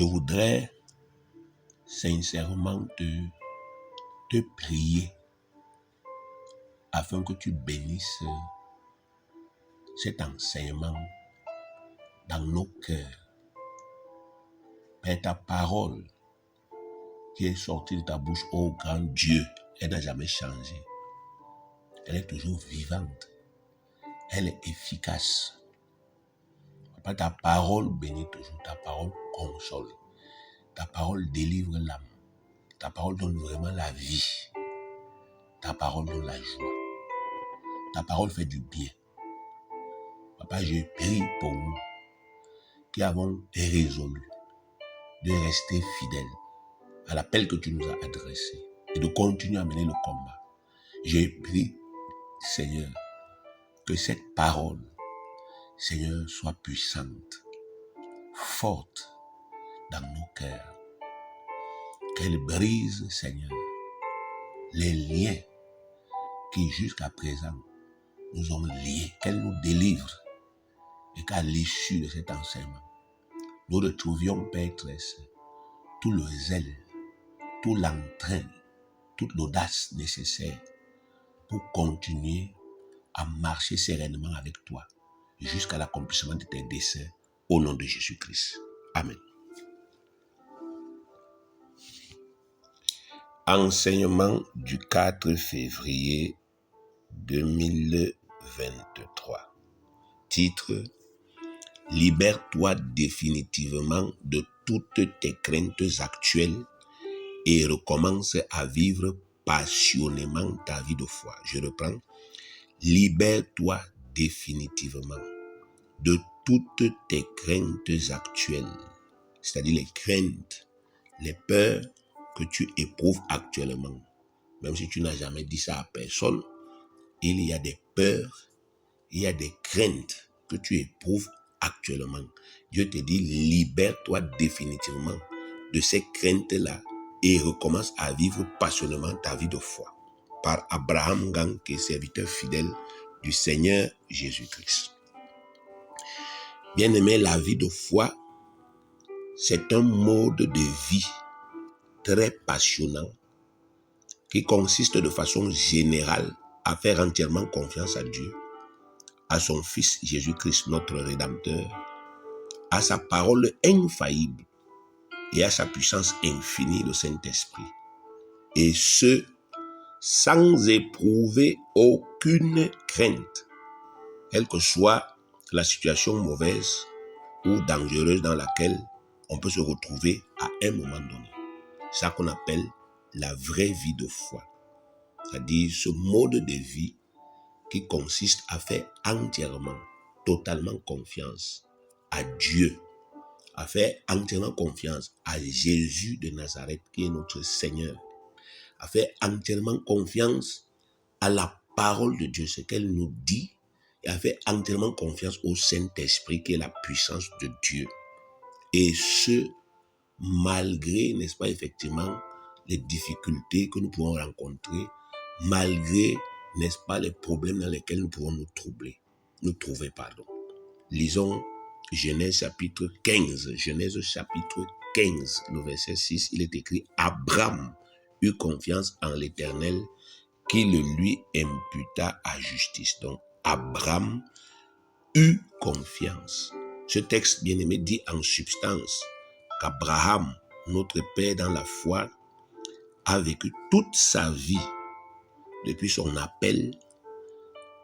je voudrais sincèrement te prier afin que tu bénisses cet enseignement dans nos cœurs. Père, ta parole qui est sortie de ta bouche, ô grand Dieu, elle n'a jamais changé. Elle est toujours vivante. Elle est efficace. Papa, ta parole bénit toujours. Ta parole console. Ta parole délivre l'âme. Ta parole donne vraiment la vie. Ta parole donne la joie. Ta parole fait du bien. Papa, je prie pour nous qui avons résolu de rester fidèles à l'appel que tu nous as adressé et de continuer à mener le combat. Je prie, Seigneur, que cette parole, Seigneur, soit puissante, forte dans nos cœurs. Qu'elle brise, Seigneur, les liens qui jusqu'à présent nous ont liés. Qu'elle nous délivre et qu'à l'issue de cet enseignement, nous retrouvions, Père très saint, tout le zèle, tout l'entrain, toute l'audace nécessaire pour continuer à marcher sereinement avec toi jusqu'à l'accomplissement de tes desseins au nom de Jésus-Christ. Amen. Enseignement du 4 février 2023. Titre: Libère-toi définitivement de toutes tes craintes actuelles et recommence à vivre passionnément ta vie de foi. Je reprends. Libère-toi définitivement de toutes tes craintes actuelles, c'est-à-dire les craintes, les peurs que tu éprouves actuellement. Même si tu n'as jamais dit ça à personne, il y a des peurs, il y a des craintes que tu éprouves actuellement. Dieu te dit, libère-toi définitivement de ces craintes-là et recommence à vivre passionnément ta vie de foi. Par Abraham Gang, qui est serviteur fidèle du Seigneur Jésus-Christ. Bien-aimé, la vie de foi, c'est un mode de vie très passionnant qui consiste de façon générale à faire entièrement confiance à Dieu, à son Fils Jésus-Christ, notre Rédempteur, à sa parole infaillible et à sa puissance infinie, le Saint-Esprit. Et ce, sans éprouver aucune crainte, quelle que soit la situation mauvaise ou dangereuse dans laquelle on peut se retrouver à un moment donné. C'est ça qu'on appelle la vraie vie de foi. C'est-à-dire ce mode de vie qui consiste à faire entièrement, totalement confiance à Dieu, à faire entièrement confiance à Jésus de Nazareth qui est notre Seigneur, à faire entièrement confiance à la parole de Dieu, ce qu'elle nous dit, et à faire entièrement confiance au Saint-Esprit qui est la puissance de Dieu. Et ce, malgré, n'est-ce pas, effectivement, les difficultés que nous pouvons rencontrer, malgré, n'est-ce pas, les problèmes dans lesquels nous pouvons nous trouver. Lisons Genèse chapitre 15. Genèse chapitre 15, le verset 6, il est écrit « Abraham eut confiance en l'Éternel qui le lui imputa à justice. » Donc, Abraham eut confiance. Ce texte, bien-aimé, dit en substance qu'Abraham, notre père dans la foi, a vécu toute sa vie depuis son appel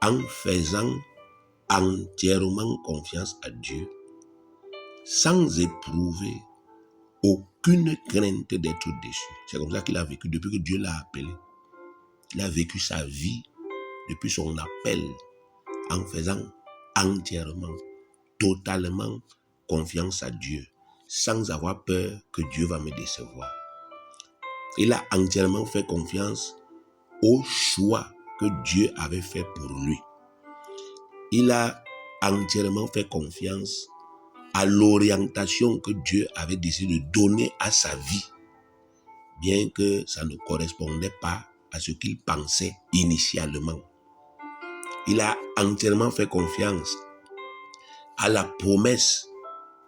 en faisant entièrement confiance à Dieu, sans éprouver aucune crainte d'être déçu. C'est comme ça qu'il a vécu depuis que Dieu l'a appelé. Il a vécu sa vie depuis son appel en faisant entièrement, totalement confiance à Dieu, sans avoir peur que Dieu va me décevoir. Il a entièrement fait confiance au choix que Dieu avait fait pour lui. Il a entièrement fait confiance à l'orientation que Dieu avait décidé de donner à sa vie, bien que ça ne correspondait pas à ce qu'il pensait initialement. Il a entièrement fait confiance à la promesse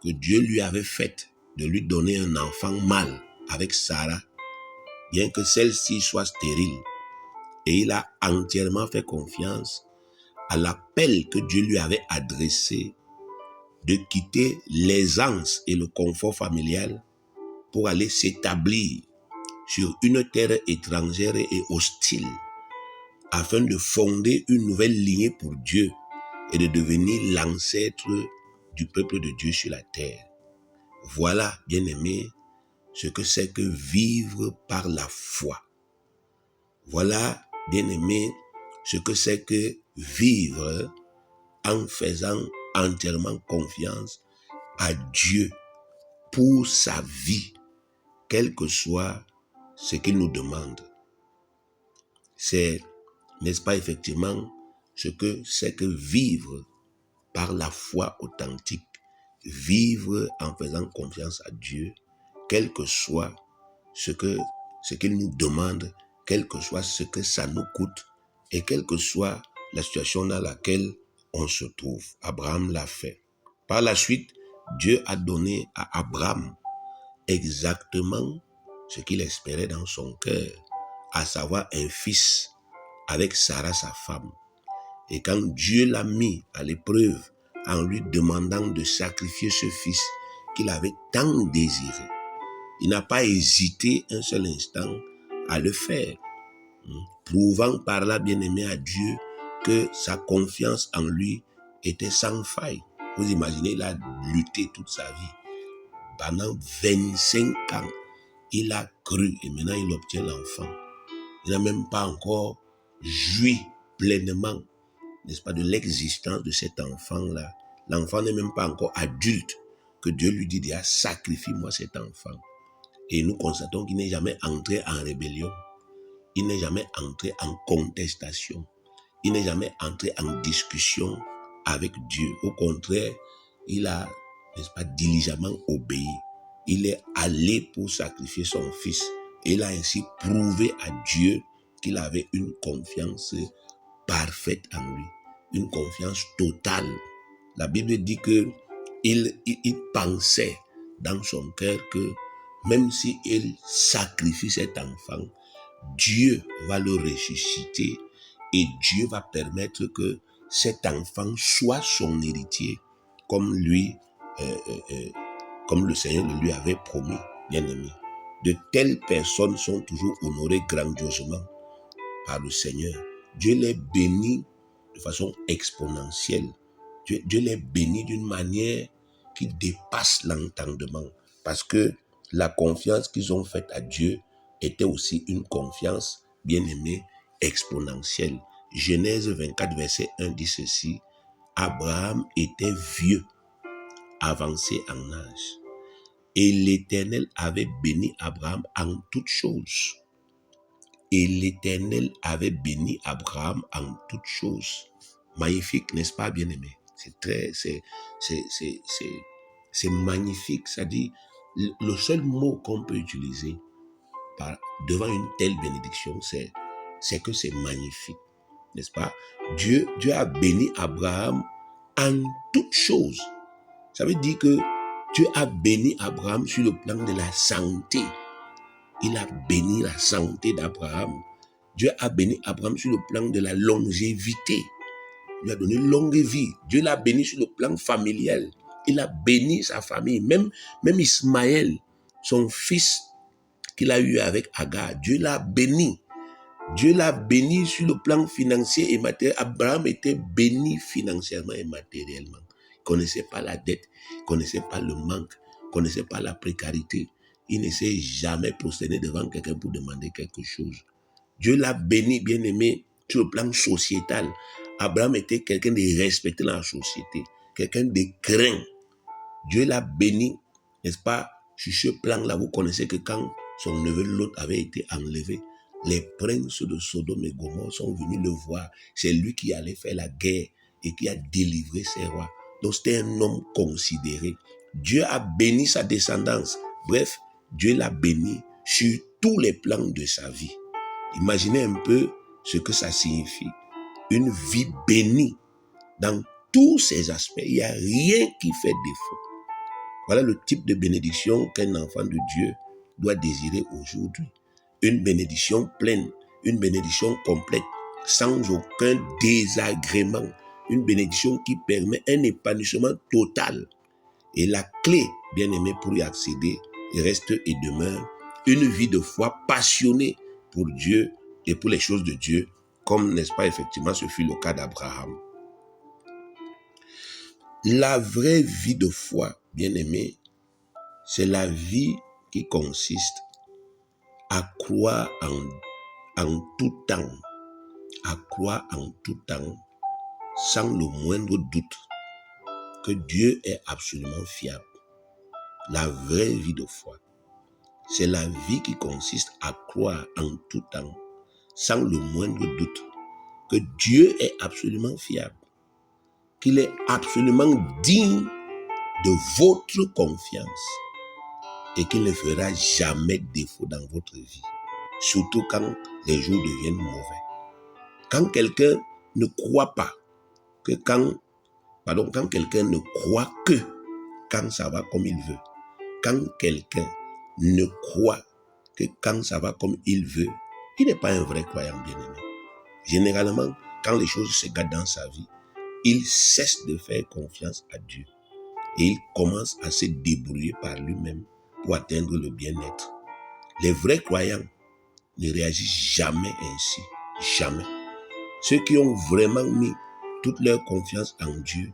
que Dieu lui avait faite de lui donner un enfant mâle avec Sarah, bien que celle-ci soit stérile. Et il a entièrement fait confiance à l'appel que Dieu lui avait adressé de quitter l'aisance et le confort familial pour aller s'établir sur une terre étrangère et hostile, afin de fonder une nouvelle lignée pour Dieu et de devenir l'ancêtre du peuple de Dieu sur la terre. Voilà, bien-aimés, ce que c'est que vivre par la foi. Voilà, bien-aimés, ce que c'est que vivre en faisant entièrement confiance à Dieu pour sa vie, quel que soit ce qu'il nous demande. C'est, n'est-ce pas, effectivement, ce que c'est que vivre par la foi authentique, vivre en faisant confiance à Dieu, quel que soit ce qu'il nous demande, quel que soit ce que ça nous coûte, et quelle que soit la situation dans laquelle on se trouve. Abraham l'a fait. Par la suite, Dieu a donné à Abraham exactement ce qu'il espérait dans son cœur, à savoir un fils avec Sarah, sa femme. Et quand Dieu l'a mis à l'épreuve en lui demandant de sacrifier ce fils qu'il avait tant désiré, il n'a pas hésité un seul instant à le faire, prouvant par là, bien-aimé, à Dieu que sa confiance en lui était sans faille. Vous imaginez, il a lutté toute sa vie. Pendant 25 ans, il a cru et maintenant il obtient l'enfant. Il n'a même pas encore joui pleinement, n'est-ce pas, de l'existence de cet enfant-là. L'enfant n'est même pas encore adulte que Dieu lui dit déjà, sacrifie-moi cet enfant. Et nous constatons qu'il n'est jamais entré en rébellion. Il n'est jamais entré en contestation. Il n'est jamais entré en discussion avec Dieu. Au contraire, il a, n'est-ce pas, diligemment obéi. Il est allé pour sacrifier son fils. Et il a ainsi prouvé à Dieu qu'il avait une confiance parfaite en lui. Une confiance totale. La Bible dit que il pensait dans son cœur que même si il sacrifie cet enfant, Dieu va le ressusciter et Dieu va permettre que cet enfant soit son héritier comme lui, comme le Seigneur le lui avait promis, bien-aimé. De telles personnes sont toujours honorées grandiosement par le Seigneur. Dieu les bénit de façon exponentielle. Dieu les bénit d'une manière qui dépasse l'entendement. Parce que la confiance qu'ils ont faite à Dieu était aussi une confiance, bien-aimée, exponentielle. Genèse 24, verset 1 dit ceci. Abraham était vieux, avancé en âge. Et l'Éternel avait béni Abraham en toutes choses. Et l'Éternel avait béni Abraham en toutes choses. Magnifique, n'est-ce pas, bien-aimé? C'est magnifique. C'est-à-dire, le seul mot qu'on peut utiliser devant une telle bénédiction, c'est que c'est magnifique, n'est-ce pas? Dieu a béni Abraham en toutes choses. Ça veut dire que Dieu a béni Abraham sur le plan de la santé. Il a béni la santé d'Abraham. Dieu a béni Abraham sur le plan de la longévité. Il lui a donné une longue vie. Dieu l'a béni sur le plan familial. Il a béni sa famille. Même Ismaël, son fils qu'il a eu avec Agar, Dieu l'a béni. Dieu l'a béni sur le plan financier et matériel. Abraham était béni financièrement et matériellement. Il ne connaissait pas la dette, il ne connaissait pas le manque, il ne connaissait pas la précarité. Il ne s'est jamais prosterné devant quelqu'un pour demander quelque chose. Dieu l'a béni, bien-aimé, sur le plan sociétal. Abraham était quelqu'un de respecté dans la société, quelqu'un de craint. Dieu l'a béni, n'est-ce pas? Sur ce plan-là, vous connaissez que quand son neveu Lot avait été enlevé, les princes de Sodome et Gomorrhe sont venus le voir. C'est lui qui allait faire la guerre et qui a délivré ses rois. Donc c'était un homme considéré. Dieu a béni sa descendance. Bref, Dieu l'a béni sur tous les plans de sa vie. Imaginez un peu ce que ça signifie. Une vie bénie dans tous ses aspects. Il n'y a rien qui fait défaut. Voilà le type de bénédiction qu'un enfant de Dieu doit désirer aujourd'hui. Une bénédiction pleine, une bénédiction complète, sans aucun désagrément. Une bénédiction qui permet un épanouissement total. Et la clé, bien aimé, pour y accéder, reste et demeure une vie de foi passionnée pour Dieu et pour les choses de Dieu, comme, n'est-ce pas, effectivement, ce fut le cas d'Abraham. La vraie vie de foi, bien aimé, c'est la vie qui consiste à croire en tout temps, à croire en tout temps, sans le moindre doute, que Dieu est absolument fiable. La vraie vie de foi, c'est la vie qui consiste à croire en tout temps, sans le moindre doute, que Dieu est absolument fiable, qu'il est absolument digne de votre confiance et qu'il ne fera jamais défaut dans votre vie, surtout quand les jours deviennent mauvais. Quand quelqu'un ne croit pas quand quelqu'un ne croit que quand ça va comme il veut, quand quelqu'un ne croit que quand ça va comme il veut, il n'est pas un vrai croyant bien-aimé. Généralement, quand les choses se gâtent dans sa vie, il cesse de faire confiance à Dieu et il commence à se débrouiller par lui-même pour atteindre le bien-être. Les vrais croyants ne réagissent jamais ainsi, jamais. Ceux qui ont vraiment mis toute leur confiance en Dieu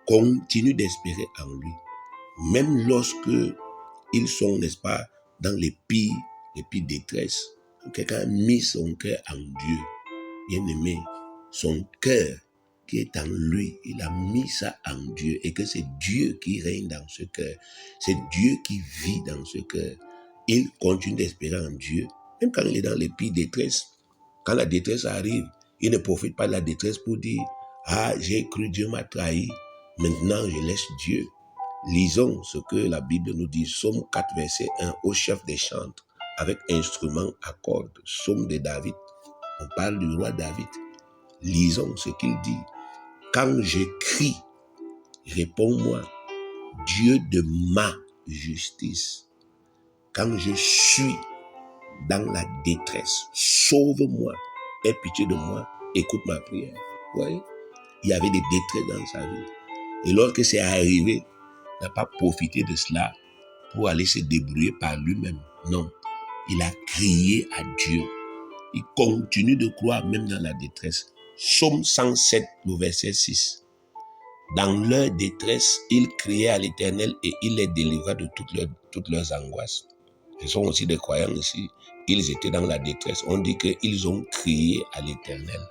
continuent d'espérer en lui, même lorsque ils sont, n'est-ce pas, dans les pires détresses. Quelqu'un a mis son cœur en Dieu, bien aimé, son cœur qui est en lui, il a mis ça en Dieu et que c'est Dieu qui règne dans ce cœur, c'est Dieu qui vit dans ce cœur. Il continue d'espérer en Dieu, même quand il est dans les pires détresses. Quand la détresse arrive, il ne profite pas de la détresse pour dire « Ah, j'ai cru, Dieu m'a trahi, maintenant je laisse Dieu ». Lisons ce que la Bible nous dit, Psaume 4, verset 1, au chef des chantres, avec instrument à cordes, Psaume de David. On parle du roi David. Lisons ce qu'il dit. Quand je crie, réponds-moi, Dieu de ma justice. Quand je suis dans la détresse, sauve-moi, aie pitié de moi, écoute ma prière. Vous voyez, il y avait des détresses dans sa vie. Et lorsque c'est arrivé, il n'a pas profité de cela pour aller se débrouiller par lui-même. Non, il a crié à Dieu. Il continue de croire même dans la détresse. Psaume 107, le verset 6. Dans leur détresse, ils criaient à l'Éternel et il les délivra de toutes leurs angoisses. Ce sont aussi des croyants ici. Ils étaient dans la détresse. On dit qu'ils ont crié à l'Éternel.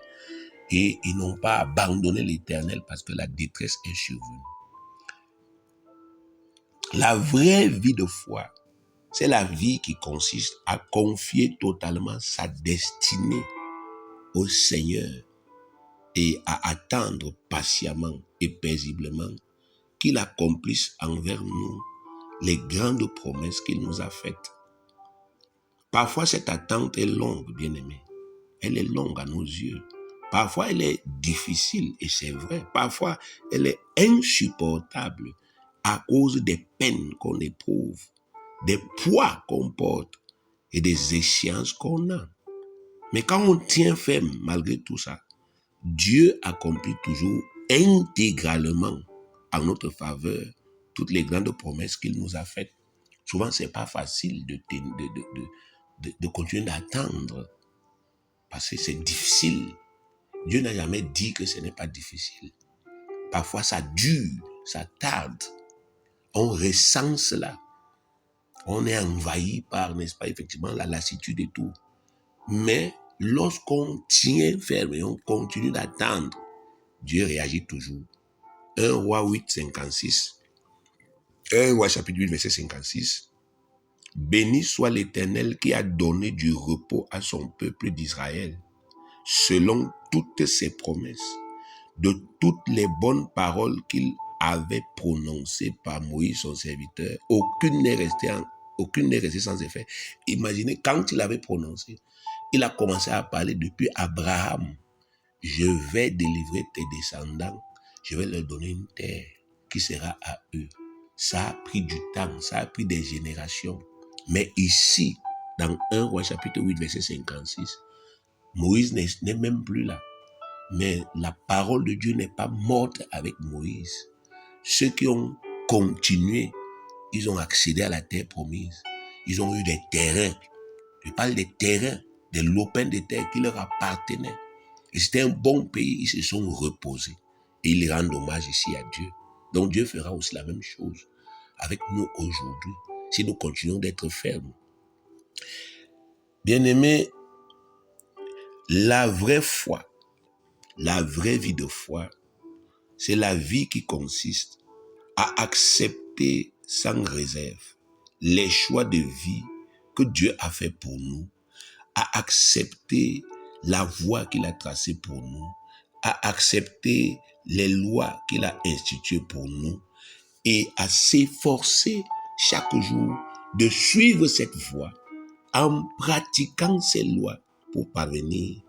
Et ils n'ont pas abandonné l'Éternel parce que la détresse est survenue. La vraie vie de foi, c'est la vie qui consiste à confier totalement sa destinée au Seigneur et à attendre patiemment et paisiblement qu'il accomplisse envers nous les grandes promesses qu'il nous a faites. Parfois, cette attente est longue, bien-aimé. Elle est longue à nos yeux. Parfois, elle est difficile, et c'est vrai. Parfois, elle est insupportable à cause des peines qu'on éprouve, des poids qu'on porte et des échéances qu'on a. Mais quand on tient ferme malgré tout ça, Dieu accomplit toujours intégralement en notre faveur toutes les grandes promesses qu'il nous a faites. Souvent, c'est pas facile de continuer d'attendre parce que c'est difficile. Dieu n'a jamais dit que ce n'est pas difficile. Parfois, ça dure, ça tarde. On ressent cela. On est envahi par, n'est-ce pas, effectivement, la lassitude et tout. Mais lorsqu'on tient ferme et on continue d'attendre, Dieu réagit toujours. 1 Roi 8, 56. 1 Roi chapitre 8, verset 56. Béni soit l'Éternel qui a donné du repos à son peuple d'Israël, selon toutes ses promesses, de toutes les bonnes paroles qu'il avait prononcées par Moïse son serviteur. Aucune n'est restée sans effet. Imaginez, quand il avait prononcé, il a commencé à parler depuis Abraham. Je vais délivrer tes descendants, je vais leur donner une terre qui sera à eux. Ça a pris du temps, ça a pris des générations. Mais ici, dans 1 Roi chapitre 8, verset 56, Moïse n'est même plus là. Mais la parole de Dieu n'est pas morte avec Moïse. Ceux qui ont continué, ils ont accédé à la terre promise. Ils ont eu des terrains. Je parle des terrains, des lopins de terre qui leur appartenaient. Et c'était un bon pays, ils se sont reposés. Et ils rendent hommage ici à Dieu. Donc Dieu fera aussi la même chose avec nous aujourd'hui, si nous continuons d'être fermes. Bien-aimés, la vraie foi, la vraie vie de foi, c'est la vie qui consiste à accepter sans réserve les choix de vie que Dieu a fait pour nous, à accepter la voie qu'il a tracée pour nous, à accepter les lois qu'il a instituées pour nous et à s'efforcer chaque jour de suivre cette voie en pratiquant ces lois pour parvenir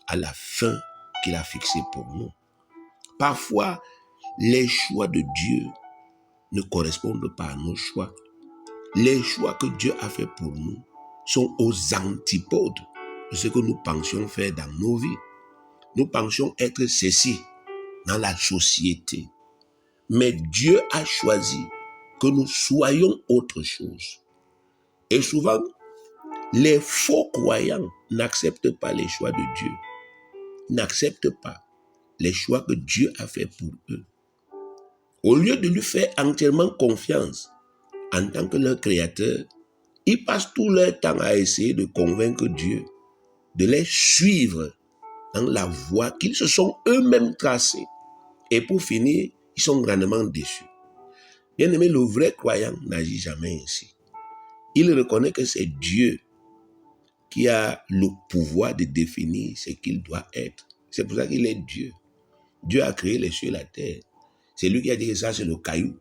à la fin qu'il a fixée pour nous. Parfois, les choix de Dieu ne correspondent pas à nos choix. Les choix que Dieu a fait pour nous sont aux antipodes de ce que nous pensions faire dans nos vies. Nous pensions être ceci dans la société. Mais Dieu a choisi que nous soyons autre chose. Et souvent, les faux croyants n'acceptent pas les choix de Dieu. Ils n'acceptent pas les choix que Dieu a fait pour eux. Au lieu de lui faire entièrement confiance en tant que leur créateur, ils passent tout leur temps à essayer de convaincre Dieu de les suivre dans la voie qu'ils se sont eux-mêmes tracée. Et pour finir, ils sont grandement déçus. Bien aimé, le vrai croyant n'agit jamais ainsi. Il reconnaît que c'est Dieu qui a le pouvoir de définir ce qu'il doit être. C'est pour ça qu'il est Dieu. Dieu a créé les cieux et la terre. C'est lui qui a dit que ça c'est le caillou.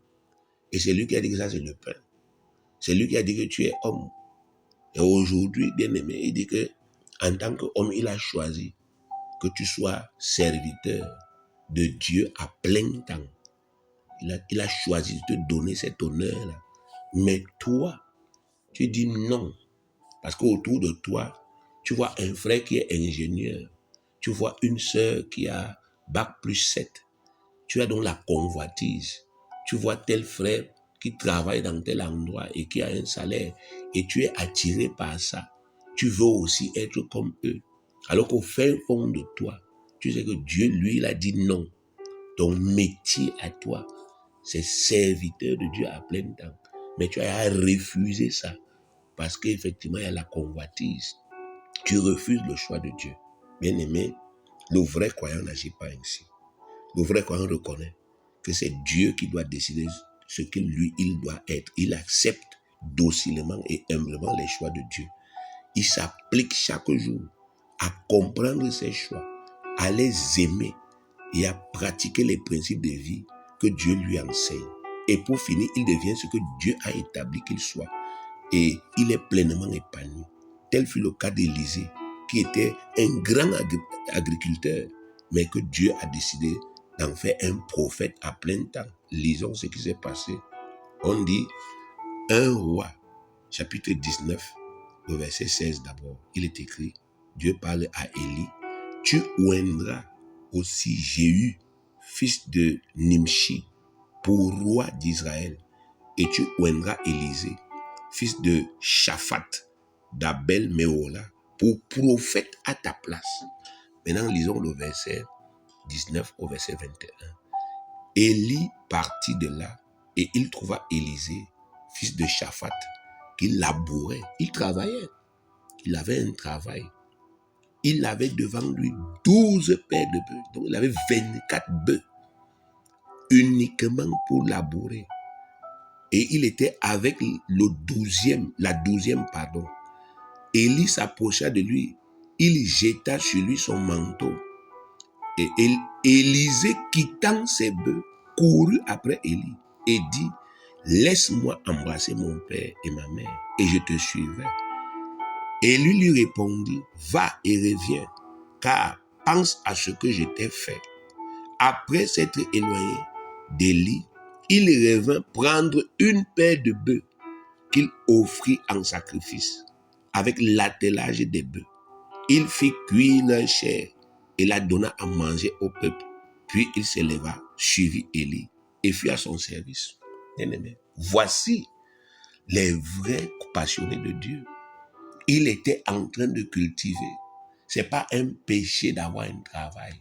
Et c'est lui qui a dit que ça c'est le pain. C'est lui qui a dit que tu es homme. Et aujourd'hui, bien aimé, il dit que en tant qu'homme, il a choisi que tu sois serviteur de Dieu à plein temps. Il a choisi de te donner cet honneur-là. Mais toi, tu dis non. Parce qu'autour de toi, tu vois un frère qui est ingénieur. Tu vois une sœur qui a Bac+7. Tu as donc la convoitise. Tu vois tel frère qui travaille dans tel endroit et qui a un salaire. Et tu es attiré par ça. Tu veux aussi être comme eux. Alors qu'au fin fond de toi, tu sais que Dieu, lui, il a dit non. Ton métier à toi, c'est serviteur de Dieu à plein temps. Mais tu as refusé ça. Parce qu'effectivement, il y a la convoitise. Tu refuses le choix de Dieu. Bien aimé, le vrai croyant n'agit pas ainsi. Le vrai croyant reconnaît que c'est Dieu qui doit décider ce qu'il lui, il doit être. Il accepte docilement et humblement les choix de Dieu. Il s'applique chaque jour à comprendre ses choix, à les aimer et à pratiquer les principes de vie que Dieu lui enseigne. Et pour finir, il devient ce que Dieu a établi qu'il soit. Et il est pleinement épanoui. Tel fut le cas d'Élisée, qui était un grand agriculteur, mais que Dieu a décidé d'en faire un prophète à plein temps. Lisons ce qui s'est passé. On dit 1 Roi, chapitre 19, le verset 16 d'abord. Il est écrit, Dieu parle à Élie, tu oindras aussi Jéhu, fils de Nimshi, pour roi d'Israël, et tu oindras Élisée, fils de Shaphat, d'Abel Méhola, pour prophète à ta place. Maintenant, lisons le verset 19 au verset 21. Élie partit de là et il trouva Élisée, fils de Shaphat, qui labourait. Il travaillait. Il avait un travail. Il avait devant lui 12 paires de bœufs. Donc, il avait 24 bœufs uniquement pour labourer. Et il était avec la douzième. Élie s'approcha de lui. Il jeta sur lui son manteau. Et Élisée, quittant ses bœufs, courut après Élie et dit, laisse-moi embrasser mon père et ma mère, et je te suivrai. Élie lui répondit, va et reviens, car pense à ce que je t'ai fait. Après s'être éloigné d'Élie, il revint prendre une paire de bœufs qu'il offrit en sacrifice, avec l'attelage des bœufs. Il fit cuire leur chair et la donna à manger au peuple. Puis il se leva, suivit Élie et fut à son service. Bien-aimé, voici les vrais passionnés de Dieu. Il était en train de cultiver. C'est pas un péché d'avoir un travail.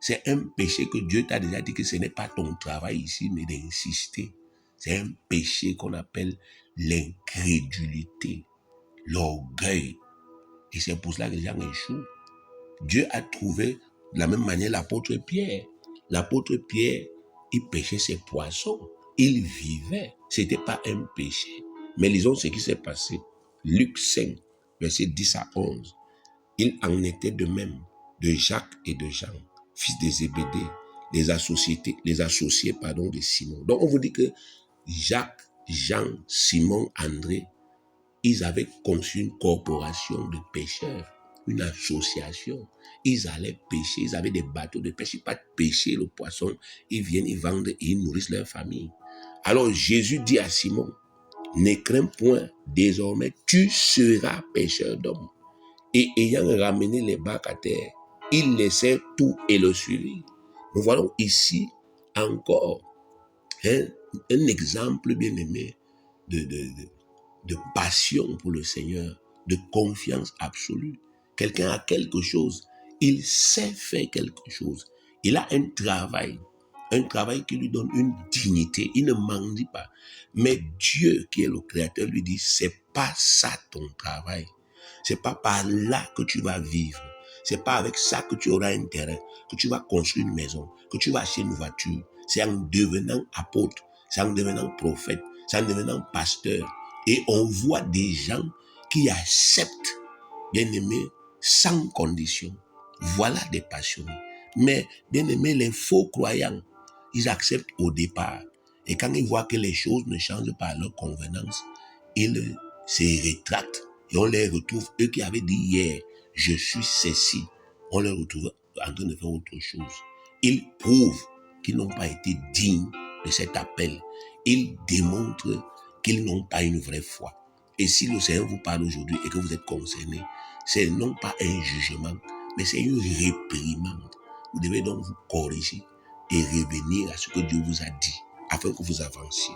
C'est un péché que Dieu t'a déjà dit que ce n'est pas ton travail ici, mais d'insister. C'est un péché qu'on appelle l'incrédulité, l'orgueil. Et c'est pour cela que les gens échouent. Dieu a trouvé de la même manière l'apôtre Pierre. L'apôtre Pierre, il pêchait ses poissons. Il vivait. Ce n'était pas un péché. Mais lisons ce qui s'est passé. Luc 5, versets 10 à 11. Il en était de même de Jacques et de Jean, fils de Zébédée, les associés de Simon. Donc on vous dit que Jacques, Jean, Simon, André, ils avaient conçu une corporation de pêcheurs, une association. Ils allaient pêcher, ils avaient des bateaux de pêche, ils pas de pêcher le poisson, ils viennent, ils vendent et ils nourrissent leur famille. Alors Jésus dit à Simon, ne crains point, désormais tu seras pêcheur d'hommes. Et ayant ramené les barques à terre, il laissait tout et le suivit. Nous voyons ici encore un exemple bien aimé de passion pour le Seigneur, de confiance absolue. Quelqu'un a quelque chose, il sait faire quelque chose. Il a un travail qui lui donne une dignité, il ne mendie pas. Mais Dieu qui est le Créateur lui dit, c'est pas ça ton travail. C'est pas par là que tu vas vivre. C'est pas avec ça que tu auras un terrain, que tu vas construire une maison, que tu vas acheter une voiture. C'est en devenant apôtre, c'est en devenant prophète, c'est en devenant pasteur. Et on voit des gens qui acceptent, bien aimé, sans condition. Voilà des passionnés. Mais, bien aimé, les faux croyants, ils acceptent au départ. Et quand ils voient que les choses ne changent pas à leur convenance, ils se rétractent. Et on les retrouve, eux qui avaient dit hier, je suis ceci, on les retrouve en train de faire autre chose. Ils prouvent qu'ils n'ont pas été dignes de cet appel. Ils démontrent qu'ils n'ont pas une vraie foi. Et si le Seigneur vous parle aujourd'hui et que vous êtes concerné, c'est non pas un jugement, mais c'est une réprimande. Vous devez donc vous corriger et revenir à ce que Dieu vous a dit, afin que vous avanciez.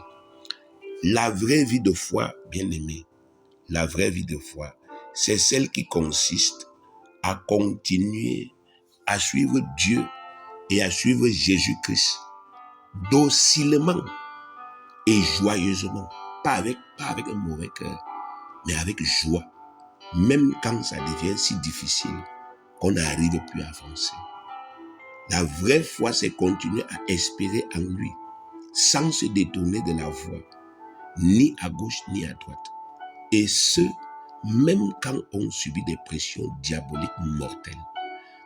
La vraie vie de foi, bien aimé, la vraie vie de foi, c'est celle qui consiste à continuer à suivre Dieu et à suivre Jésus-Christ docilement et joyeusement, pas avec un mauvais cœur, mais avec joie, même quand ça devient si difficile qu'on n'arrive plus à avancer. La vraie foi, c'est continuer à espérer en lui, sans se détourner de la voie, ni à gauche ni à droite. Et ce, même quand on subit des pressions diaboliques mortelles.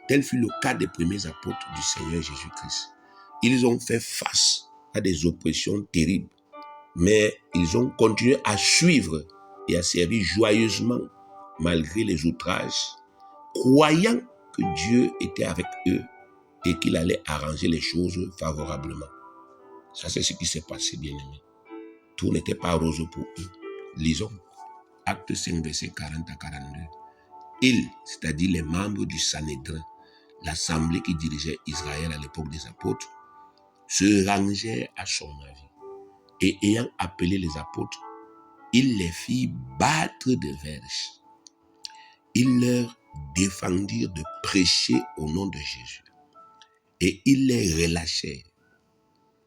Tel fut le cas des premiers apôtres du Seigneur Jésus-Christ. Ils ont fait face à des oppressions terribles, mais ils ont continué à suivre et à servir joyeusement malgré les outrages, croyant que Dieu était avec eux et qu'il allait arranger les choses favorablement. Ça, c'est ce qui s'est passé, bien-aimés. Tout n'était pas rose pour eux. Lisons Acte 5, versets 40 à 42. Ils, c'est-à-dire les membres du Sanhédrin, l'assemblée qui dirigeait Israël à l'époque des apôtres, se rangèrent à son avis. Et ayant appelé les apôtres, il les fit battre de verges. Ils leur défendirent de prêcher au nom de Jésus. Et ils les relâchèrent.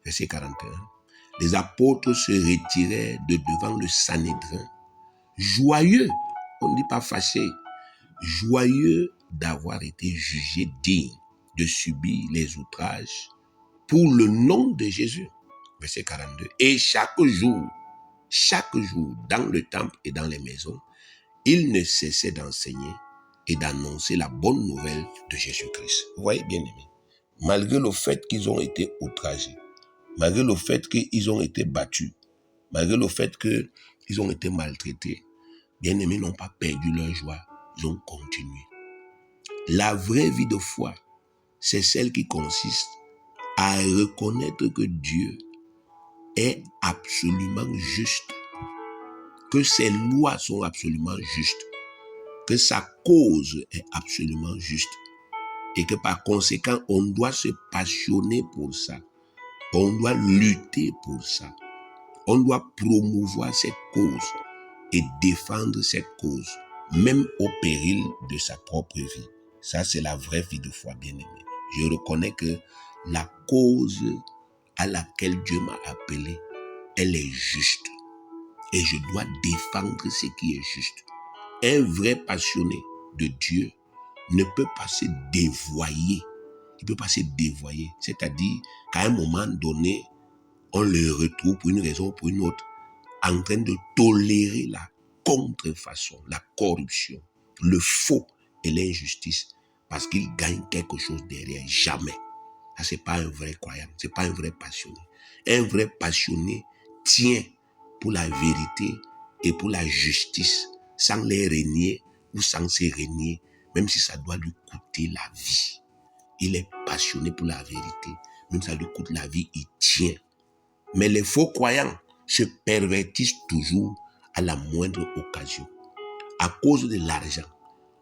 Verset 41. Les apôtres se retirèrent de devant le Sanhédrin, joyeux, on ne dit pas fâchés, joyeux d'avoir été jugés dignes de subir les outrages pour le nom de Jésus. Verset 42. Et chaque jour, dans le temple et dans les maisons, ils ne cessaient d'enseigner et d'annoncer la bonne nouvelle de Jésus-Christ. Vous voyez, bien aimés, malgré le fait qu'ils ont été outragés, malgré le fait qu'ils ont été battus, malgré le fait qu'ils ont été maltraités, bien aimés n'ont pas perdu leur joie, ils ont continué. La vraie vie de foi, c'est celle qui consiste à reconnaître que Dieu est absolument juste, que ses lois sont absolument justes, que sa cause est absolument juste, et que par conséquent, on doit se passionner pour ça, on doit lutter pour ça, on doit promouvoir cette cause et défendre cette cause, même au péril de sa propre vie. Ça, c'est la vraie vie de foi, bien-aimé. Je reconnais que la cause à laquelle Dieu m'a appelé, elle est juste. Et je dois défendre ce qui est juste. Un vrai passionné de Dieu ne peut pas se dévoyer. Il ne peut pas se dévoyer. C'est-à-dire qu'à un moment donné, on le retrouve pour une raison ou pour une autre en train de tolérer la contrefaçon, la corruption, le faux et l'injustice parce qu'il gagne quelque chose derrière. Jamais. Ça, c'est pas un vrai croyant, c'est pas un vrai passionné. Un vrai passionné tient pour la vérité et pour la justice sans les régner ou sans se régner, même si ça doit lui coûter la vie. Il est passionné pour la vérité, même si ça lui coûte la vie, il tient. Mais les faux croyants se pervertissent toujours à la moindre occasion. À cause de l'argent,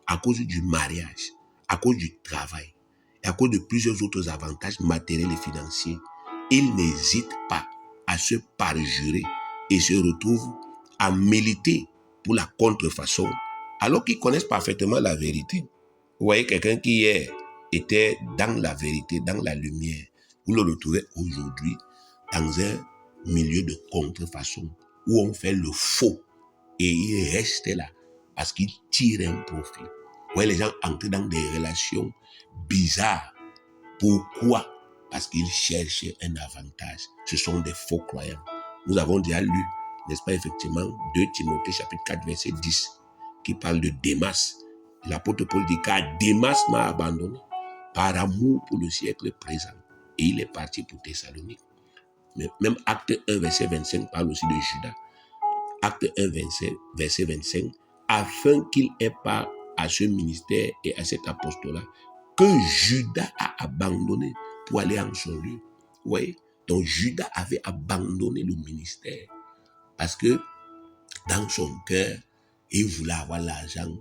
à cause du mariage, à cause du travail et à cause de plusieurs autres avantages matériels et financiers, ils n'hésitent pas à se parjurer et se retrouvent à militer pour la contrefaçon alors qu'ils connaissent parfaitement la vérité. Vous voyez quelqu'un qui hier était dans la vérité, dans la lumière, vous le retrouvez aujourd'hui dans un milieu de contrefaçon où on fait le faux et il reste là parce qu'il tire un profit. Vous voyez les gens entrer dans des relations bizarres. Pourquoi? Parce qu'ils cherchent un avantage. Ce sont des faux croyants. Nous avons déjà lu, n'est-ce pas, effectivement, 2 Timothée chapitre 4 verset 10 qui parle de Démas. L'apôtre Paul dit car Démas m'a abandonné par amour pour le siècle présent et il est parti pour Thessalonique. Mais même Acte 1 verset 25 parle aussi de Judas. Acte 1 verset 25 afin qu'il ait part à ce ministère et à cet apostolat que Judas a abandonné pour aller en son lieu. Vous voyez? Donc Judas avait abandonné le ministère parce que dans son cœur, il voulait avoir l'argent.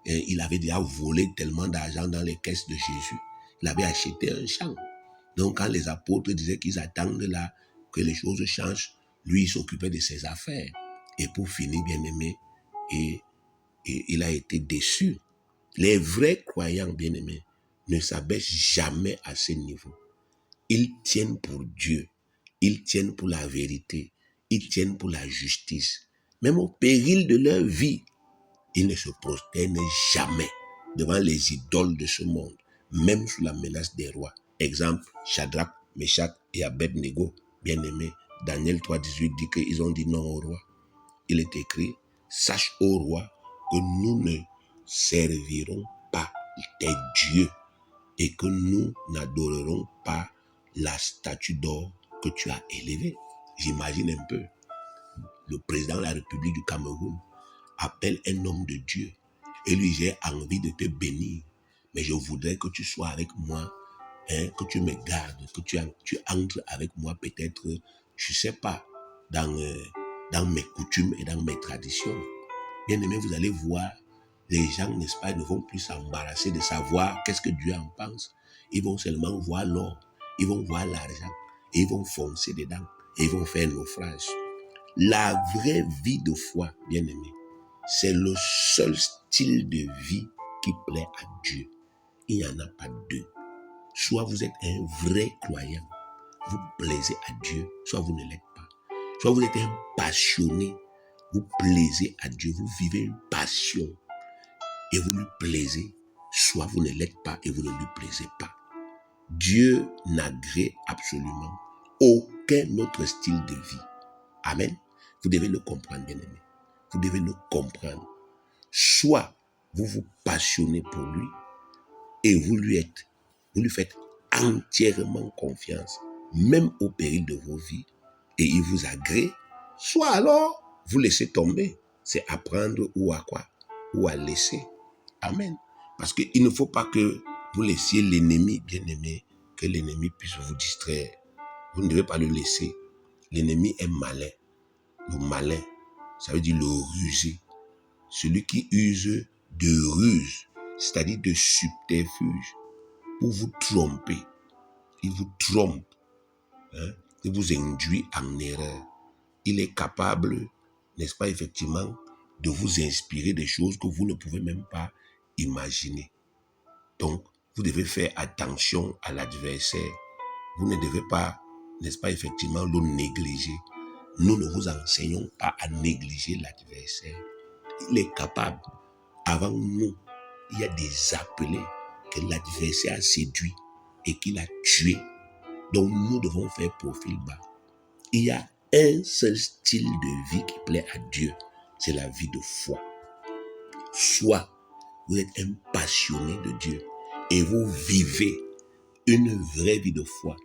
Et il avait déjà volé tellement d'argent dans les caisses de Jésus. Il avait acheté un champ. Donc quand les apôtres disaient qu'ils attendent là que les choses changent, lui il s'occupait de ses affaires. Et pour finir, bien aimé, et il a été déçu. Les vrais croyants, bien aimés, ne s'abaissent jamais à ce niveau. Ils tiennent pour Dieu. Ils tiennent pour la vérité. Ils tiennent pour la justice. Même au péril de leur vie, ils ne se prosternent jamais devant les idoles de ce monde, même sous la menace des rois. Exemple, Shadrach, Meshach et Abednego, bien aimés. Daniel 3,18 dit qu'ils ont dit non au roi. Il est écrit, sache au roi que nous ne servirons pas tes dieux et que nous n'adorerons pas la statue d'or que tu as élevée. J'imagine un peu, le président de la République du Cameroun appelle un homme de Dieu et lui dit, j'ai envie de te bénir, mais je voudrais que tu sois avec moi, que tu me gardes, que tu entres avec moi peut-être, je ne sais pas, dans mes coutumes et dans mes traditions. Bien aimé, vous allez voir, les gens, n'est-ce pas, ne vont plus s'embarrasser de savoir qu'est-ce que Dieu en pense. Ils vont seulement voir l'or, ils vont voir l'argent, et ils vont foncer dedans, et ils vont faire naufrage. La vraie vie de foi, bien aimé, c'est le seul style de vie qui plaît à Dieu. Il n'y en a pas deux. Soit vous êtes un vrai croyant, vous plaisez à Dieu, soit vous ne l'êtes pas. Soit vous êtes un passionné, vous plaisez à Dieu, vous vivez une passion et vous lui plaisez, soit vous ne l'êtes pas et vous ne lui plaisez pas. Dieu n'agrée absolument aucun autre style de vie. Amen. Vous devez le comprendre, bien aimé. Vous devez le comprendre. Soit vous vous passionnez pour lui et vous lui faites entièrement confiance, même au péril de vos vies, et il vous agrée, soit alors vous laissez tomber. C'est apprendre ou à quoi? Ou à laisser. Amen. Parce qu'il ne faut pas que vous laissiez l'ennemi, bien aimé, que l'ennemi puisse vous distraire. Vous ne devez pas le laisser. L'ennemi est malin. Le malin, ça veut dire le rusé. Celui qui use de ruse, c'est-à-dire de subterfuge, pour vous tromper. Il vous trompe. Il vous induit en erreur. Il est capable, n'est-ce pas, effectivement, de vous inspirer des choses que vous ne pouvez même pas imaginer. Donc, vous devez faire attention à l'adversaire. Vous ne devez pas, n'est-ce pas, effectivement, le négliger. Nous ne vous enseignons pas à négliger l'adversaire. Il est capable. Avant nous, il y a des appelés que l'adversaire a séduit et qu'il a tué. Donc, nous devons faire profil bas. Il y a un seul style de vie qui plaît à Dieu. C'est la vie de foi. Soit vous êtes un passionné de Dieu et vous vivez une vraie vie de foi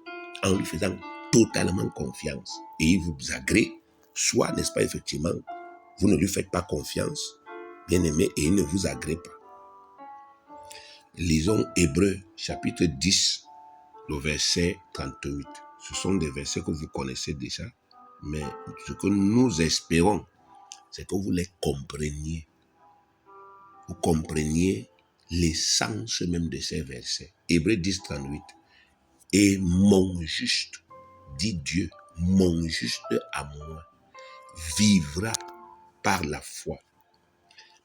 en lui faisant totalement confiance et il vous agrée, soit, n'est-ce pas, effectivement, vous ne lui faites pas confiance, bien aimé, et il ne vous agrée pas. Lisons Hébreux chapitre 10, le verset 38. Ce sont des versets que vous connaissez déjà, mais ce que nous espérons, c'est que vous les compreniez. Vous compreniez l'essence même de ces versets. Hébreux 10, 38. Et mon juste, dit Dieu, mon juste à moi, vivra par la foi.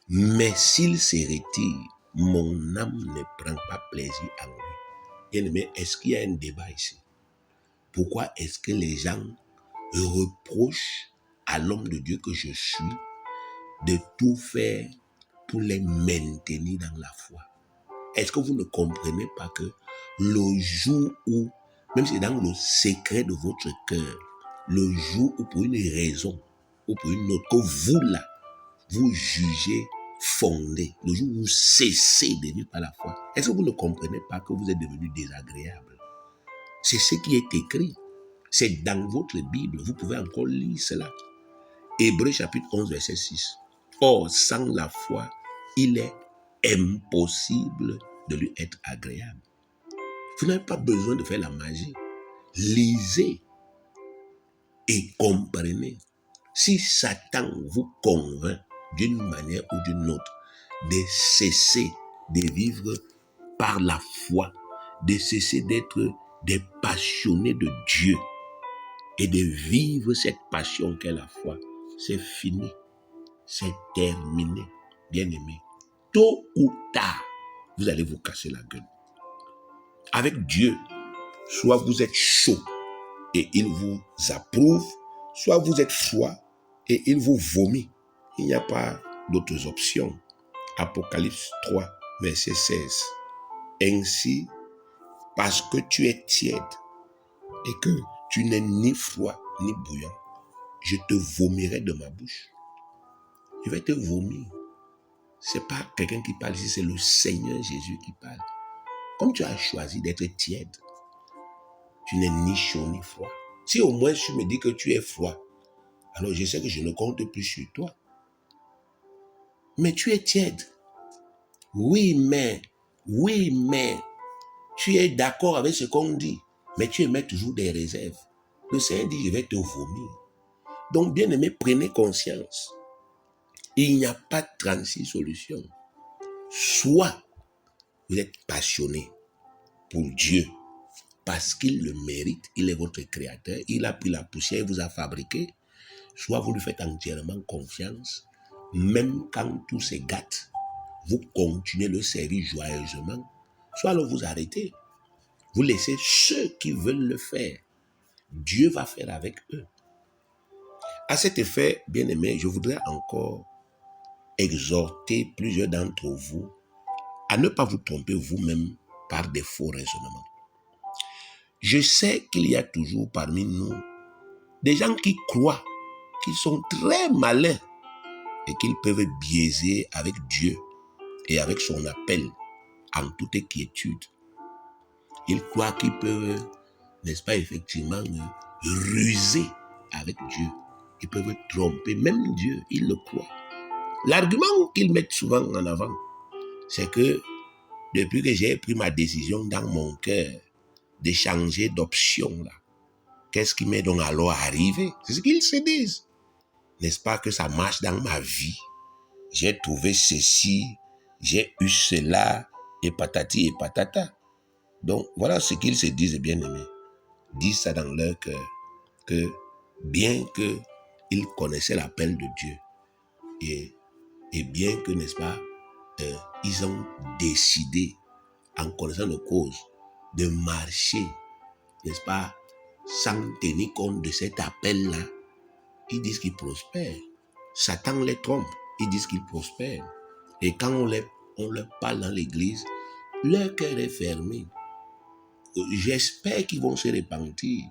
Mais s'il se retire, mon âme ne prend pas plaisir en lui. Bien-aimé, est-ce qu'il y a un débat ici? Pourquoi est-ce que les gens reprochent à l'homme de Dieu que je suis de tout faire pour les maintenir dans la foi? Est-ce que vous ne comprenez pas que le jour où, même si c'est dans le secret de votre cœur, le jour où pour une raison ou pour une autre, que vous là, vous jugez fondé, le jour où vous cessez de vivre par la foi, est-ce que vous ne comprenez pas que vous êtes devenu désagréable? C'est ce qui est écrit. C'est dans votre Bible. Vous pouvez encore lire cela. Hébreux chapitre 11, verset 6. Or, sans la foi, il est impossible de lui être agréable. Vous n'avez pas besoin de faire la magie. Lisez et comprenez. Si Satan vous convainc d'une manière ou d'une autre de cesser de vivre par la foi, de cesser d'être des passionnés de Dieu et de vivre cette passion qu'est la foi, c'est fini, c'est terminé, bien-aimé. Tôt ou tard, vous allez vous casser la gueule. Avec Dieu, soit vous êtes chaud et il vous approuve, soit vous êtes froid et il vous vomit. Il n'y a pas d'autres options. Apocalypse 3, verset 16. Ainsi, parce que tu es tiède et que tu n'es ni froid ni bouillant, je te vomirai de ma bouche. Je vais te vomir. Ce n'est pas quelqu'un qui parle ici, c'est le Seigneur Jésus qui parle. Comme tu as choisi d'être tiède, tu n'es ni chaud ni froid. Si au moins tu me dis que tu es froid, alors je sais que je ne compte plus sur toi. Mais tu es tiède. Oui, mais, tu es d'accord avec ce qu'on dit, mais tu émets toujours des réserves. Le Seigneur dit, je vais te vomir. Donc, bien aimé, prenez conscience. Il n'y a pas de 36 solutions. Soit vous êtes passionné pour Dieu, parce qu'il le mérite, il est votre créateur, il a pris la poussière, il vous a fabriqué, soit vous lui faites entièrement confiance, même quand tout se gâte, vous continuez le servir joyeusement, soit alors vous arrêtez, vous laissez ceux qui veulent le faire, Dieu va faire avec eux. À cet effet, bien aimé, je voudrais encore exhorter plusieurs d'entre vous à ne pas vous tromper vous-même par des faux raisonnements. Je sais qu'il y a toujours parmi nous des gens qui croient qu'ils sont très malins et qu'ils peuvent biaiser avec Dieu et avec son appel en toute quiétude. Ils croient qu'ils peuvent, n'est-ce pas, effectivement, ruser avec Dieu. Ils peuvent tromper même Dieu, ils le croient. L'argument qu'ils mettent souvent en avant, c'est que depuis que j'ai pris ma décision dans mon cœur de changer d'option là, qu'est-ce qui m'est donc alors arrivé? C'est ce qu'ils se disent. N'est-ce pas que ça marche dans ma vie? J'ai trouvé ceci, j'ai eu cela, et patati et patata. Donc, voilà ce qu'ils se disent, bien-aimés. Disent ça dans leur cœur, que bien qu'ils connaissaient l'appel de Dieu, et bien que, n'est-ce pas, ils ont décidé, en connaissant de cause, de marcher, n'est-ce pas, sans tenir compte de cet appel-là, ils disent qu'ils prospèrent. Satan les trompe, ils disent qu'ils prospèrent. Et quand on leur parle dans l'église, leur cœur est fermé. J'espère qu'ils vont se repentir.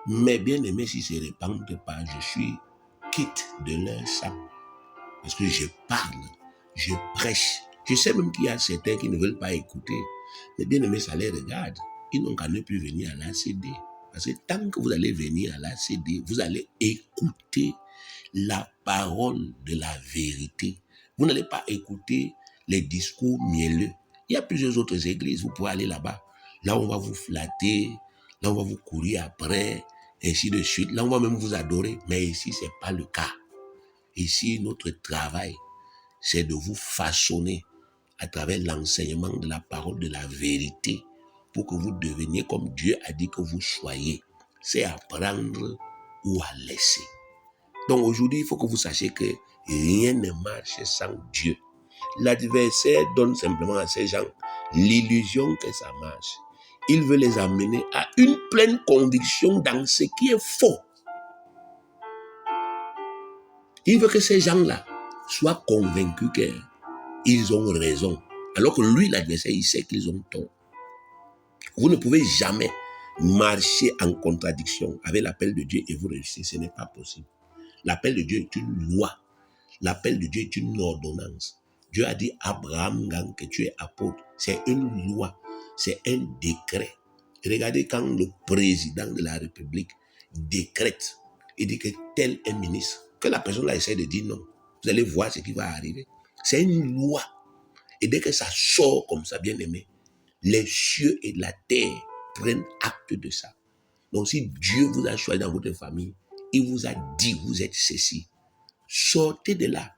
Mais bien aimé, s'ils ne se repentent pas, je suis quitte de leur sang. Parce que je parle, je prêche. Je sais même qu'il y a certains qui ne veulent pas écouter. Mais bien aimé, ça les regarde. Ils n'ont qu'à ne plus venir à l'ACD. Parce que tant que vous allez venir à l'ACD, vous allez écouter la parole de la vérité. Vous n'allez pas écouter les discours mielleux. Il y a plusieurs autres églises, vous pouvez aller là-bas. Là, on va vous flatter, là, on va vous courir après, ainsi de suite. Là, on va même vous adorer. Mais ici, ce n'est pas le cas. Ici, notre travail, c'est de vous façonner à travers l'enseignement de la parole de la vérité pour que vous deveniez comme Dieu a dit que vous soyez. C'est à prendre ou à laisser. Donc aujourd'hui, il faut que vous sachiez que rien ne marche sans Dieu. L'adversaire donne simplement à ces gens l'illusion que ça marche. Il veut les amener à une pleine conviction dans ce qui est faux. Il veut que ces gens-là soient convaincus qu'ils ont raison. Alors que lui, l'adversaire, il sait qu'ils ont tort. Vous ne pouvez jamais marcher en contradiction avec l'appel de Dieu et vous réussir. Ce n'est pas possible. L'appel de Dieu est une loi. L'appel de Dieu est une ordonnance. Dieu a dit à Abraham que tu es apôtre. C'est une loi. C'est un décret. Regardez quand le président de la République décrète, il dit que tel est ministre, que la personne là essaie de dire non. Vous allez voir ce qui va arriver. C'est une loi. Et dès que ça sort comme ça, bien aimé, les cieux et la terre prennent acte de ça. Donc si Dieu vous a choisi dans votre famille, il vous a dit vous êtes ceci. Sortez de là,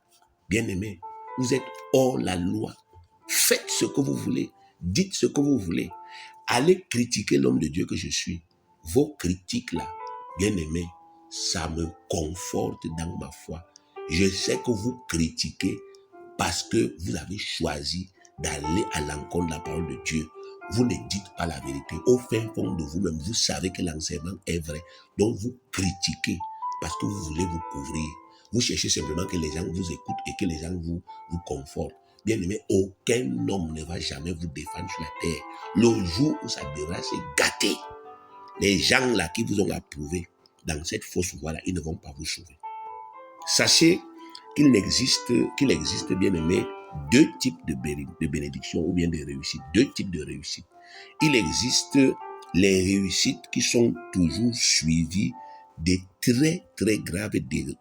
bien-aimés. Vous êtes hors la loi. Faites ce que vous voulez. Dites ce que vous voulez. Allez critiquer l'homme de Dieu que je suis. Vos critiques là, bien-aimés, ça me conforte dans ma foi. Je sais que vous critiquez parce que vous avez choisi d'aller à l'encontre de la parole de Dieu. Vous ne dites pas la vérité. Au fin fond de vous-même, vous savez que l'enseignement est vrai. Donc vous critiquez parce que vous voulez vous couvrir. Vous cherchez simplement que les gens vous écoutent et que les gens vous confortent. Bien aimé, aucun homme ne va jamais vous défendre sur la terre. Le jour où ça devra se gâter, les gens là qui vous ont approuvé dans cette fausse voie-là, ils ne vont pas vous sauver. Sachez qu'il existe, bien aimé, deux types de bénédictions ou bien de réussites. Deux types de réussites. Il existe les réussites qui sont toujours suivies de très très graves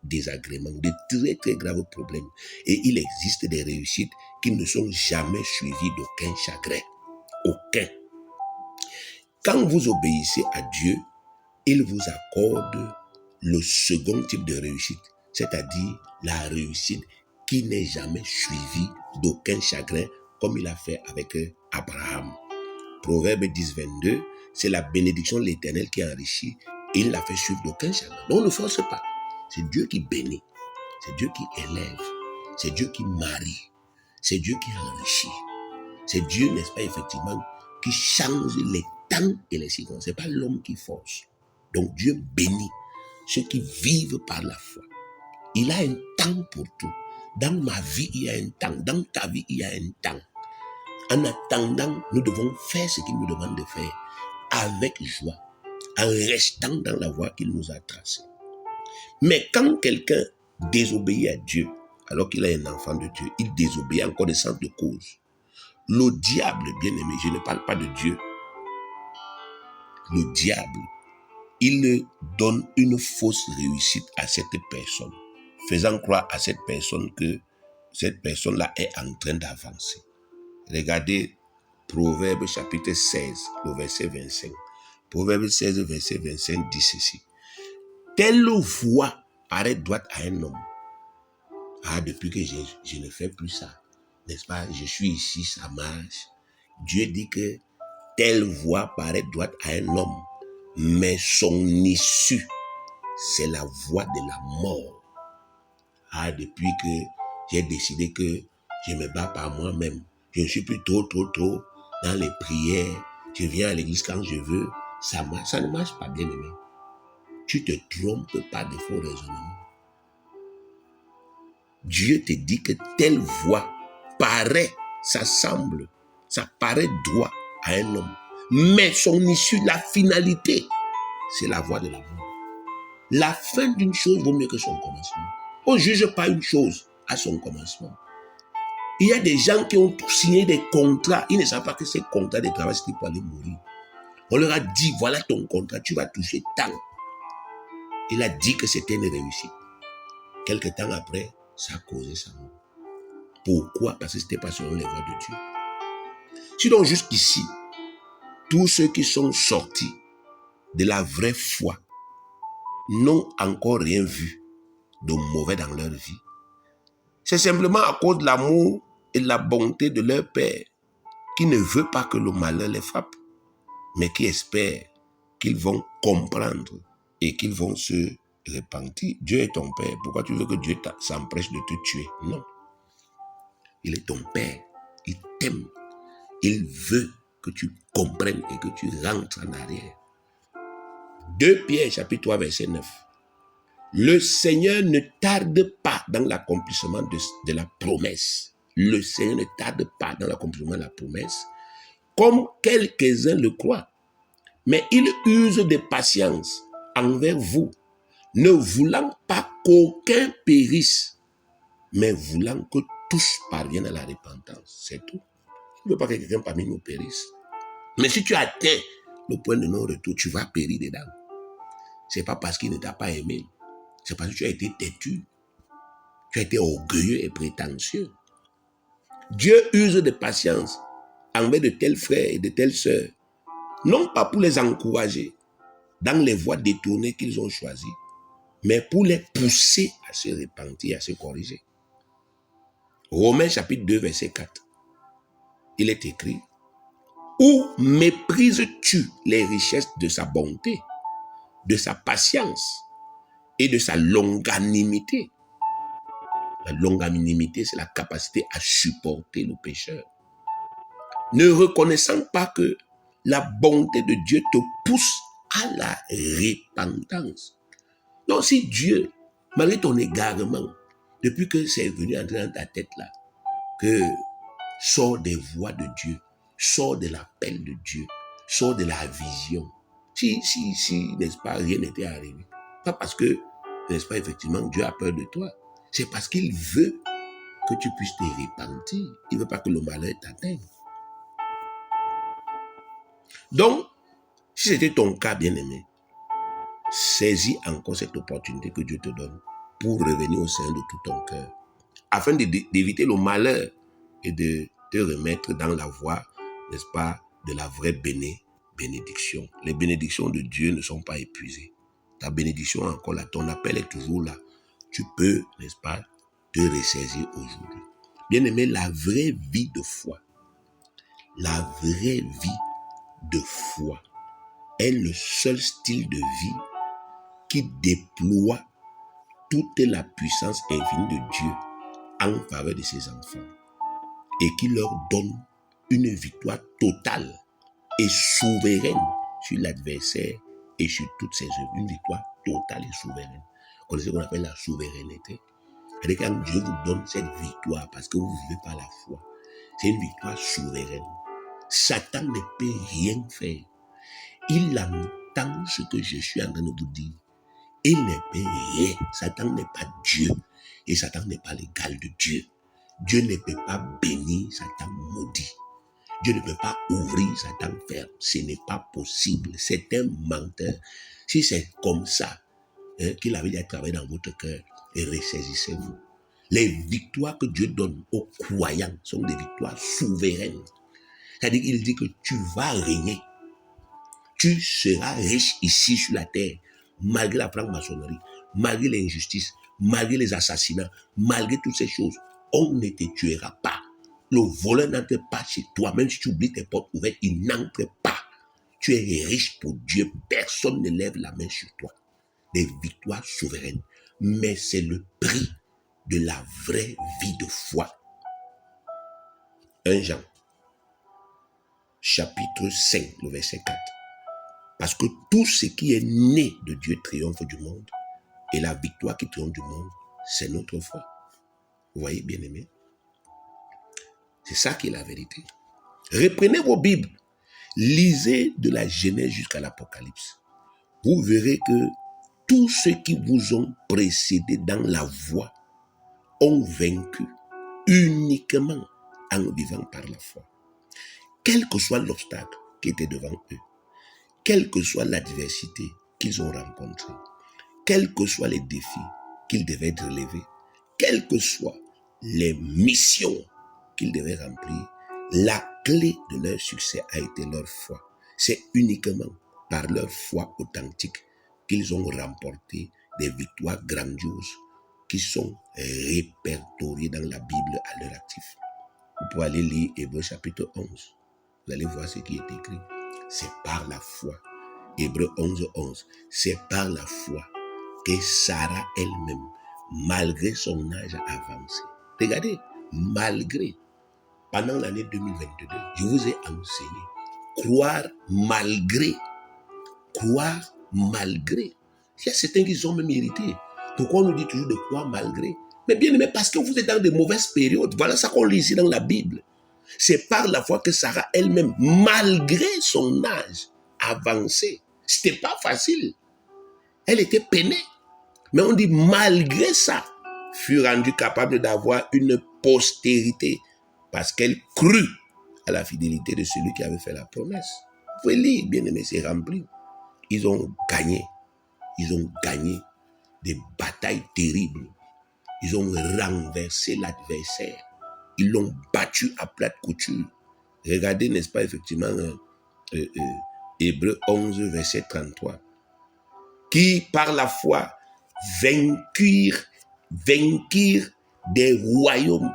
désagréments, de très très graves problèmes. Et il existe des réussites qui ne sont jamais suivies d'aucun chagrin. Aucun. Quand vous obéissez à Dieu, il vous accorde le second type de réussite, c'est-à-dire la réussite qui n'est jamais suivie d'aucun chagrin, comme il a fait avec Abraham. Proverbe 10, 22, c'est la bénédiction de l'Éternel qui enrichit. Il l'a fait suivre d'aucun chagrin. Donc ne force pas. C'est Dieu qui bénit. C'est Dieu qui élève. C'est Dieu qui marie. C'est Dieu qui enrichit. C'est Dieu, n'est-ce pas, effectivement, qui change les temps et les circonstances. Ce n'est pas l'homme qui force. Donc Dieu bénit ceux qui vivent par la foi. Il a un temps pour tout. Dans ma vie, il y a un temps. Dans ta vie, il y a un temps. En attendant, nous devons faire ce qu'il nous demande de faire avec joie, en restant dans la voie qu'il nous a tracée. Mais quand quelqu'un désobéit à Dieu, alors qu'il est un enfant de Dieu, il désobéit en connaissance de cause. Le diable, bien aimé, je ne parle pas de Dieu. Le diable, il donne une fausse réussite à cette personne, faisant croire à cette personne que cette personne-là est en train d'avancer. Regardez Proverbe chapitre 16, le verset 25. Proverbe 16, verset 25 dit ceci. Telle voie paraît droite à un homme. Ah, depuis que je ne fais plus ça, n'est-ce pas? Je suis ici, ça marche. Dieu dit que telle voie paraît droite à un homme, mais son issue, c'est la voie de la mort. Ah, depuis que j'ai décidé que je me bats par moi-même, je ne suis plus trop dans les prières, je viens à l'église quand je veux, ça ne marche pas, bien aimé. Tu te trompes pas de faux raisonnements. Dieu te dit que telle voie paraît, ça paraît droit à un homme. Mais son issue, la finalité, c'est la voie de la mort. La fin d'une chose vaut mieux que son commencement. On ne juge pas une chose à son commencement. Il y a des gens qui ont signé des contrats. Ils ne savent pas que ces contrats de travail, c'était pour aller mourir. On leur a dit, voilà ton contrat, tu vas toucher tant. Il a dit que c'était une réussite. Quelque temps après, ça a causé sa mort. Pourquoi? Parce que ce n'était pas selon les voies de Dieu. Sinon, jusqu'ici, tous ceux qui sont sortis de la vraie foi n'ont encore rien vu de mauvais dans leur vie. C'est simplement à cause de l'amour et de la bonté de leur Père qui ne veut pas que le malheur les frappe, mais qui espère qu'ils vont comprendre et qu'ils vont se repentir. Dieu est ton Père. Pourquoi tu veux que Dieu s'empresse de te tuer? Non. Il est ton Père. Il t'aime. Il veut que tu comprennes et que tu rentres en arrière. 2 Pierre chapitre 3 verset 9. Le Seigneur ne tarde pas dans l'accomplissement de la promesse. Le Seigneur ne tarde pas dans l'accomplissement de la promesse, comme quelques-uns le croient. Mais il use de patience envers vous, ne voulant pas qu'aucun périsse, mais voulant que tous parviennent à la repentance. C'est tout. Il ne veut pas que quelqu'un parmi nous périsse. Mais si tu atteins le point de non-retour, tu vas périr dedans. Ce n'est pas parce qu'il ne t'a pas aimé. C'est parce que tu as été têtu. Tu as été orgueilleux et prétentieux. Dieu use de patience envers de tels frères et de telles sœurs, non pas pour les encourager dans les voies détournées qu'ils ont choisies, mais pour les pousser à se repentir, à se corriger. Romains chapitre 2, verset 4. Il est écrit, « Où méprises-tu les richesses de sa bonté, de sa patience et de sa longanimité ?» La longanimité, c'est la capacité à supporter le pécheur. Ne reconnaissant pas que la bonté de Dieu te pousse à la repentance. Donc si Dieu, malgré ton égarement, depuis que c'est venu entrer dans ta tête là, que sors des voies de Dieu, sors de l'appel de Dieu, sors de la vision. Si, n'est-ce pas, rien n'était arrivé. Pas parce que, n'est-ce pas, effectivement, Dieu a peur de toi. C'est parce qu'il veut que tu puisses te repentir. Il ne veut pas que le malheur t'atteigne. Donc, si c'était ton cas, bien-aimé, saisis encore cette opportunité que Dieu te donne pour revenir au sein de tout ton cœur, afin d'éviter le malheur et de te remettre dans la voie, n'est-ce pas, de la vraie bénédiction. Les bénédictions de Dieu ne sont pas épuisées. Ta bénédiction encore là, ton appel est toujours là. Tu peux, n'est-ce pas, te ressaisir aujourd'hui. Bien-aimé, la vraie vie de foi, est le seul style de vie qui déploie toute la puissance infinie de Dieu en faveur de ses enfants et qui leur donne une victoire totale et souveraine sur l'adversaire et sur toutes ses œuvres. Une victoire totale et souveraine. Vous connaissez ce qu'on appelle la souveraineté. C'est-à-dire quand Dieu vous donne cette victoire parce que vous vivez par la foi, c'est une victoire souveraine. Satan ne peut rien faire. Il entend ce que je suis en train de vous dire. Il ne peut rien. Satan n'est pas Dieu. Et Satan n'est pas l'égal de Dieu. Dieu ne peut pas bénir, Satan maudit. Dieu ne peut pas ouvrir, Satan ferme. Ce n'est pas possible. C'est un menteur. Si c'est comme ça, qu'il avait déjà travaillé dans votre cœur, et ressaisissez-vous. Les victoires que Dieu donne aux croyants sont des victoires souveraines. C'est-à-dire qu'il dit que tu vas régner. tu seras riche ici sur la terre, malgré la franc-maçonnerie, malgré l'injustice, malgré les assassinats, malgré toutes ces choses. On ne te tuera pas. Le voleur n'entre pas chez toi, même si tu oublies tes portes ouvertes, il n'entre pas. Tu es riche pour Dieu, personne ne lève la main sur toi. Des victoires souveraines, mais c'est le prix de la vraie vie de foi. 1 Jean, chapitre 5, le verset 4. Parce que tout ce qui est né de Dieu triomphe du monde, et la victoire qui triomphe du monde, c'est notre foi. Vous voyez, bien-aimés? C'est ça qui est la vérité. Reprenez vos Bibles, lisez de la Genèse jusqu'à l'Apocalypse. Vous verrez que tous ceux qui vous ont précédé dans la voie ont vaincu uniquement en vivant par la foi. Quel que soit l'obstacle qui était devant eux, quelle que soit l'adversité qu'ils ont rencontrée, quels que soient les défis qu'ils devaient relever, quelles que soient les missions qu'ils devaient remplir, la clé de leur succès a été leur foi. C'est uniquement par leur foi authentique qu'ils ont remporté des victoires grandioses qui sont répertoriées dans la Bible à leur actif. Vous pouvez aller lire Hébreux chapitre 11. Vous allez voir ce qui est écrit. C'est par la foi. Hébreux 11, 11. C'est par la foi que Sarah elle-même, malgré son âge avancé, regardez, malgré, pendant l'année 2022, je vous ai enseigné, croire malgré. Il y a certains qui sont même irrités. Pourquoi on nous dit toujours de croire malgré? Mais bien aimé, parce que vous êtes dans de mauvaises périodes. Voilà ça qu'on lit ici dans la Bible. C'est par la foi que Sarah elle-même, malgré son âge avancé, c'était pas facile. Elle était peinée. Mais on dit malgré ça, fut rendue capable d'avoir une postérité parce qu'elle crut à la fidélité de celui qui avait fait la promesse. Vous pouvez lire, bien aimé, c'est rempli. Ils ont gagné des batailles terribles. Ils ont renversé l'adversaire. Ils l'ont battu à plate couture. Regardez, n'est-ce pas, effectivement, Hébreux 11, verset 33. Qui, par la foi, vainquirent des royaumes.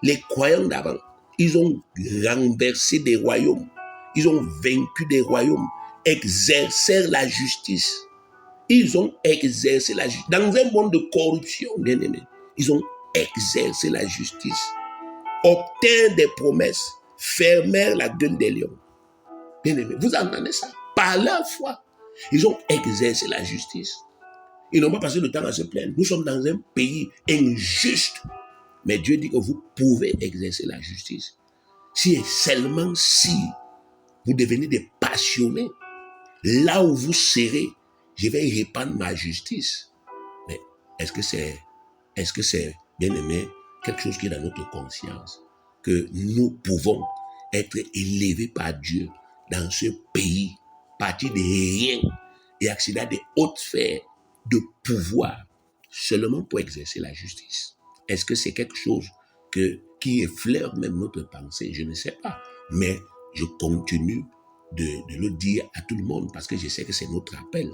Les croyants d'avant, ils ont renversé des royaumes. Ils ont vaincu des royaumes, exercèrent la justice. Ils ont exercé la justice. Dans un monde de corruption, bien aimé, ils ont exercé la justice, obtinrent des promesses, fermèrent la gueule des lions. Bien aimé, vous entendez ça? Par leur foi, ils ont exercé la justice. Ils n'ont pas passé le temps à se plaindre. Nous sommes dans un pays injuste. Mais Dieu dit que vous pouvez exercer la justice. Si et seulement si vous devenez des passionnés, là où vous serez, je vais répandre ma justice. Mais est-ce que c'est, bien aimé, quelque chose qui est dans notre conscience, que nous pouvons être élevés par Dieu dans ce pays, partir de rien et accéder à des hautes sphères de pouvoir seulement pour exercer la justice? Est-ce que c'est quelque chose qui effleure même notre pensée? Je ne sais pas. Mais je continue de le dire à tout le monde parce que je sais que c'est notre appel.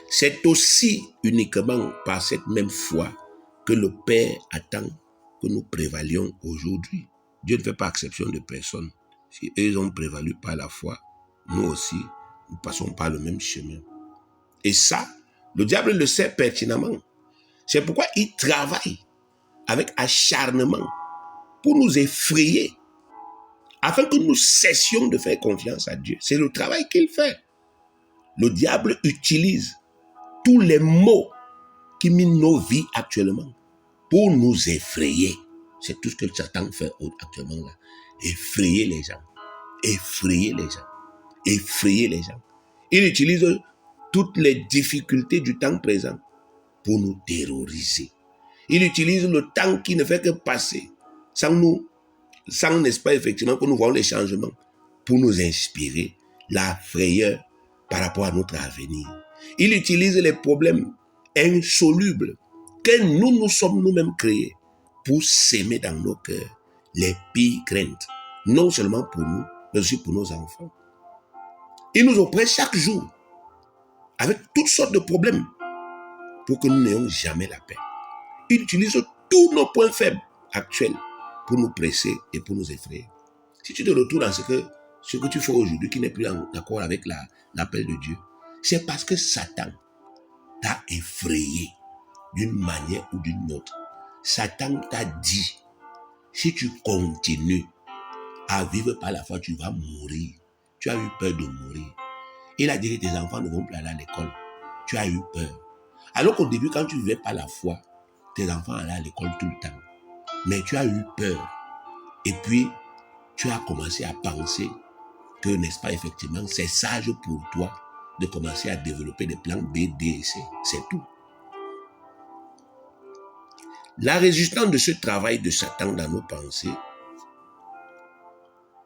C'est aussi uniquement par cette même foi que le Père attend que nous prévalions aujourd'hui. Dieu ne fait pas exception de personne. Si eux ont prévalu par la foi, nous aussi, nous passons par le même chemin. Et ça, le diable le sait pertinemment. C'est pourquoi il travaille avec acharnement pour nous effrayer, afin que nous cessions de faire confiance à Dieu. C'est le travail qu'il fait. Le diable utilise tous les mots qui minent nos vies actuellement pour nous effrayer. C'est tout ce que Satan fait actuellement là. Effrayer les gens. Effrayer les gens. Effrayer les gens. Il utilise toutes les difficultés du temps présent pour nous terroriser. Il utilise le temps qui ne fait que passer, sans, n'est-ce pas, effectivement, que nous voyons les changements, pour nous inspirer la frayeur par rapport à notre avenir. Il utilise les problèmes insolubles que nous sommes nous-mêmes créés pour s'aimer dans nos cœurs les pires craintes, non seulement pour nous, mais aussi pour nos enfants. Il nous oppresse chaque jour avec toutes sortes de problèmes pour que nous n'ayons jamais la paix. Il utilise tous nos points faibles actuels pour nous presser et pour nous effrayer. Si tu te retrouves dans ce que tu fais aujourd'hui qui n'est plus en accord avec l'appel de Dieu, c'est parce que Satan t'a effrayé d'une manière ou d'une autre. Satan t'a dit, si tu continues à vivre par la foi, tu vas mourir. Tu as eu peur de mourir. Il a dit que tes enfants ne vont plus aller à l'école. Tu as eu peur. Alors qu'au début, quand tu vivais par la foi, tes enfants allaient à l'école tout le temps. Mais tu as eu peur. Et puis, tu as commencé à penser que, n'est-ce pas, effectivement, c'est sage pour toi de commencer à développer des plans B, D et C. C'est tout. La résistance de ce travail de Satan dans nos pensées,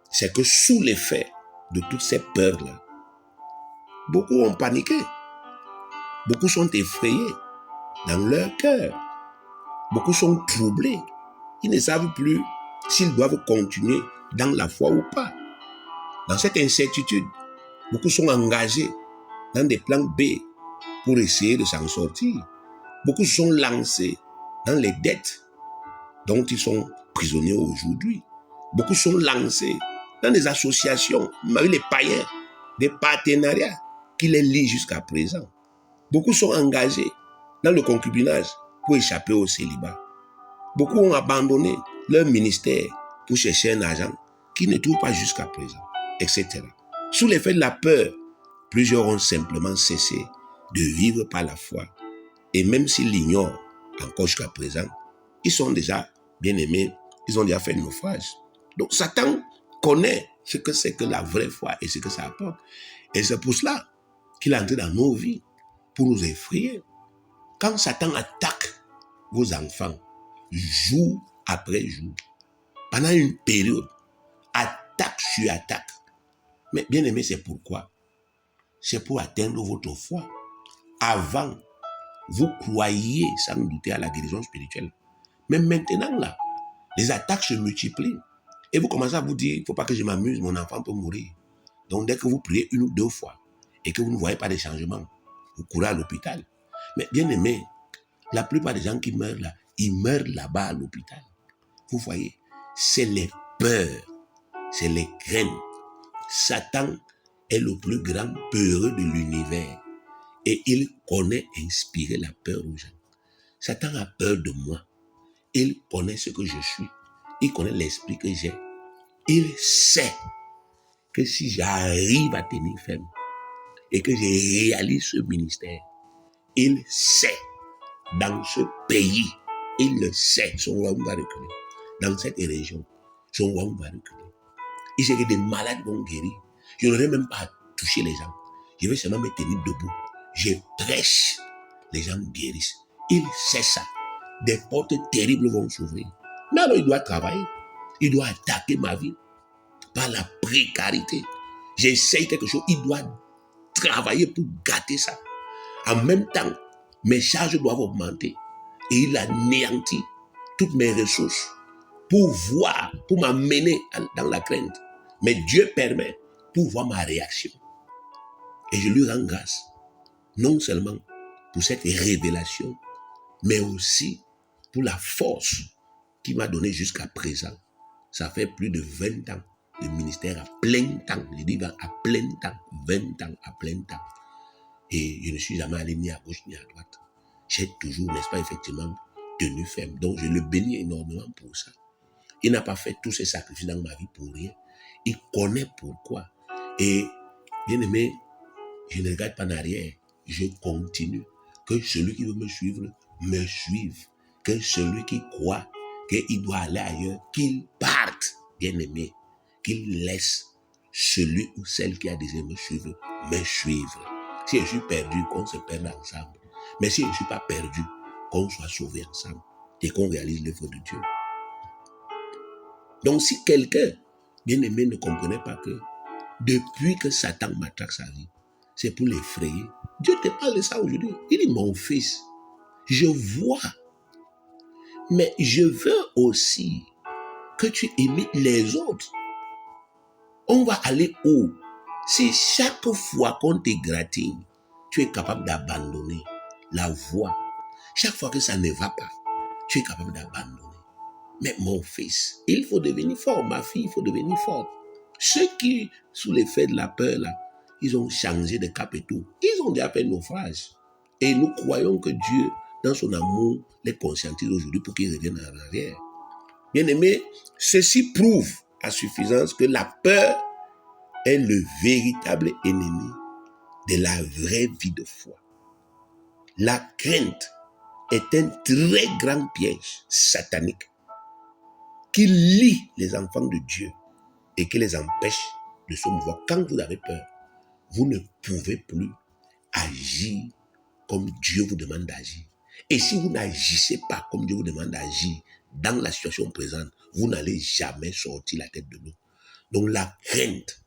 c'est que sous l'effet de toutes ces peurs-là, beaucoup ont paniqué. Beaucoup sont effrayés dans leur cœur. Beaucoup sont troublés. Ils ne savent plus s'ils doivent continuer dans la foi ou pas. Dans cette incertitude, beaucoup sont engagés dans des plans B pour essayer de s'en sortir. Beaucoup sont lancés dans les dettes dont ils sont prisonniers aujourd'hui. Beaucoup sont lancés dans des associations, même les païens, des partenariats qui les lient jusqu'à présent. Beaucoup sont engagés dans le concubinage pour échapper au célibat. Beaucoup ont abandonné leur ministère pour chercher un agent qui ne trouve pas jusqu'à présent, etc. Sous l'effet de la peur, plusieurs ont simplement cessé de vivre par la foi. Et même s'ils l'ignorent encore jusqu'à présent, ils sont déjà bien aimés, ils ont déjà fait le naufrage. Donc Satan connaît ce que c'est que la vraie foi et ce que ça apporte. Et c'est pour cela qu'il est entré dans nos vies pour nous effrayer. Quand Satan attaque vos enfants, jour après jour, pendant une période, attaque sur attaque. Mais bien aimé, c'est pourquoi? C'est pour atteindre votre foi. Avant, vous croyez sans douter à la guérison spirituelle. Mais maintenant, là, les attaques se multiplient. Et vous commencez à vous dire, il ne faut pas que je m'amuse, mon enfant peut mourir. Donc, dès que vous priez 1 ou 2 fois et que vous ne voyez pas de changement, vous courez à l'hôpital. Mais bien aimé, la plupart des gens qui meurent là, ils meurent là-bas à l'hôpital. Vous voyez, c'est les peurs, c'est les craintes. Satan est le plus grand peureux de l'univers. Et il connaît inspirer la peur aux gens. Satan a peur de moi. Il connaît ce que je suis. Il connaît l'esprit que j'ai. Il sait que si j'arrive à tenir ferme et que je réalise ce ministère, il sait, dans ce pays, il le sait, son royaume va reculer. Dans cette région, son royaume va reculer. Il sait que des malades vont guérir. Je n'aurai même pas à toucher les gens. Je vais seulement me tenir debout. Je prêche, les gens guérissent. Il sait ça. Des portes terribles vont s'ouvrir. Mais alors il doit travailler. Il doit attaquer ma vie par la précarité. J'essaye quelque chose, il doit travailler pour gâter ça. En même temps, mes charges doivent augmenter. Et il anéantit toutes mes ressources pour voir, pour m'amener dans la crainte. Mais Dieu permet pour voir ma réaction. Et je lui rends grâce. Non seulement pour cette révélation, mais aussi pour la force qu'il m'a donnée jusqu'à présent. Ça fait plus de 20 ans de ministère à plein temps. Je dis à plein temps, 20 ans à plein temps. Et je ne suis jamais allé ni à gauche ni à droite. J'ai toujours, n'est-ce pas, effectivement, tenu ferme. Donc je le bénis énormément pour ça. Il n'a pas fait tous ces sacrifices dans ma vie pour rien. Il connaît pourquoi. Et, bien aimé, je ne regarde pas en arrière. Je continue. Que celui qui veut me suivre, me suive. Que celui qui croit qu'il doit aller ailleurs, qu'il parte, bien aimé. Qu'il laisse celui ou celle qui a désiré me suivre, me suivre. Si je suis perdu, qu'on se perde ensemble. Mais si je ne suis pas perdu, qu'on soit sauvé ensemble et qu'on réalise l'œuvre de Dieu. Donc si quelqu'un, bien aimé, ne comprenait pas que depuis que Satan m'attaque sa vie, c'est pour l'effrayer. Dieu te parle de ça aujourd'hui. Il dit, mon fils, je vois, mais je veux aussi que tu imites les autres. On va aller où? Si chaque fois qu'on t'égratigne, tu es capable d'abandonner la voie, chaque fois que ça ne va pas, tu es capable d'abandonner. Mais mon fils, il faut devenir fort. Ma fille, il faut devenir fort. Ceux qui, sous l'effet de la peur, là, ils ont changé de cap et tout. Ils ont déjà fait naufrage. Et nous croyons que Dieu, dans son amour, les conscientise aujourd'hui pour qu'ils reviennent en arrière. Bien aimé, ceci prouve à suffisance que la peur est le véritable ennemi de la vraie vie de foi. La crainte est un très grand piège satanique qui lie les enfants de Dieu et qui les empêche de se mouvoir. Quand vous avez peur, vous ne pouvez plus agir comme Dieu vous demande d'agir. Et si vous n'agissez pas comme Dieu vous demande d'agir dans la situation présente, vous n'allez jamais sortir la tête de l'eau. Donc la crainte,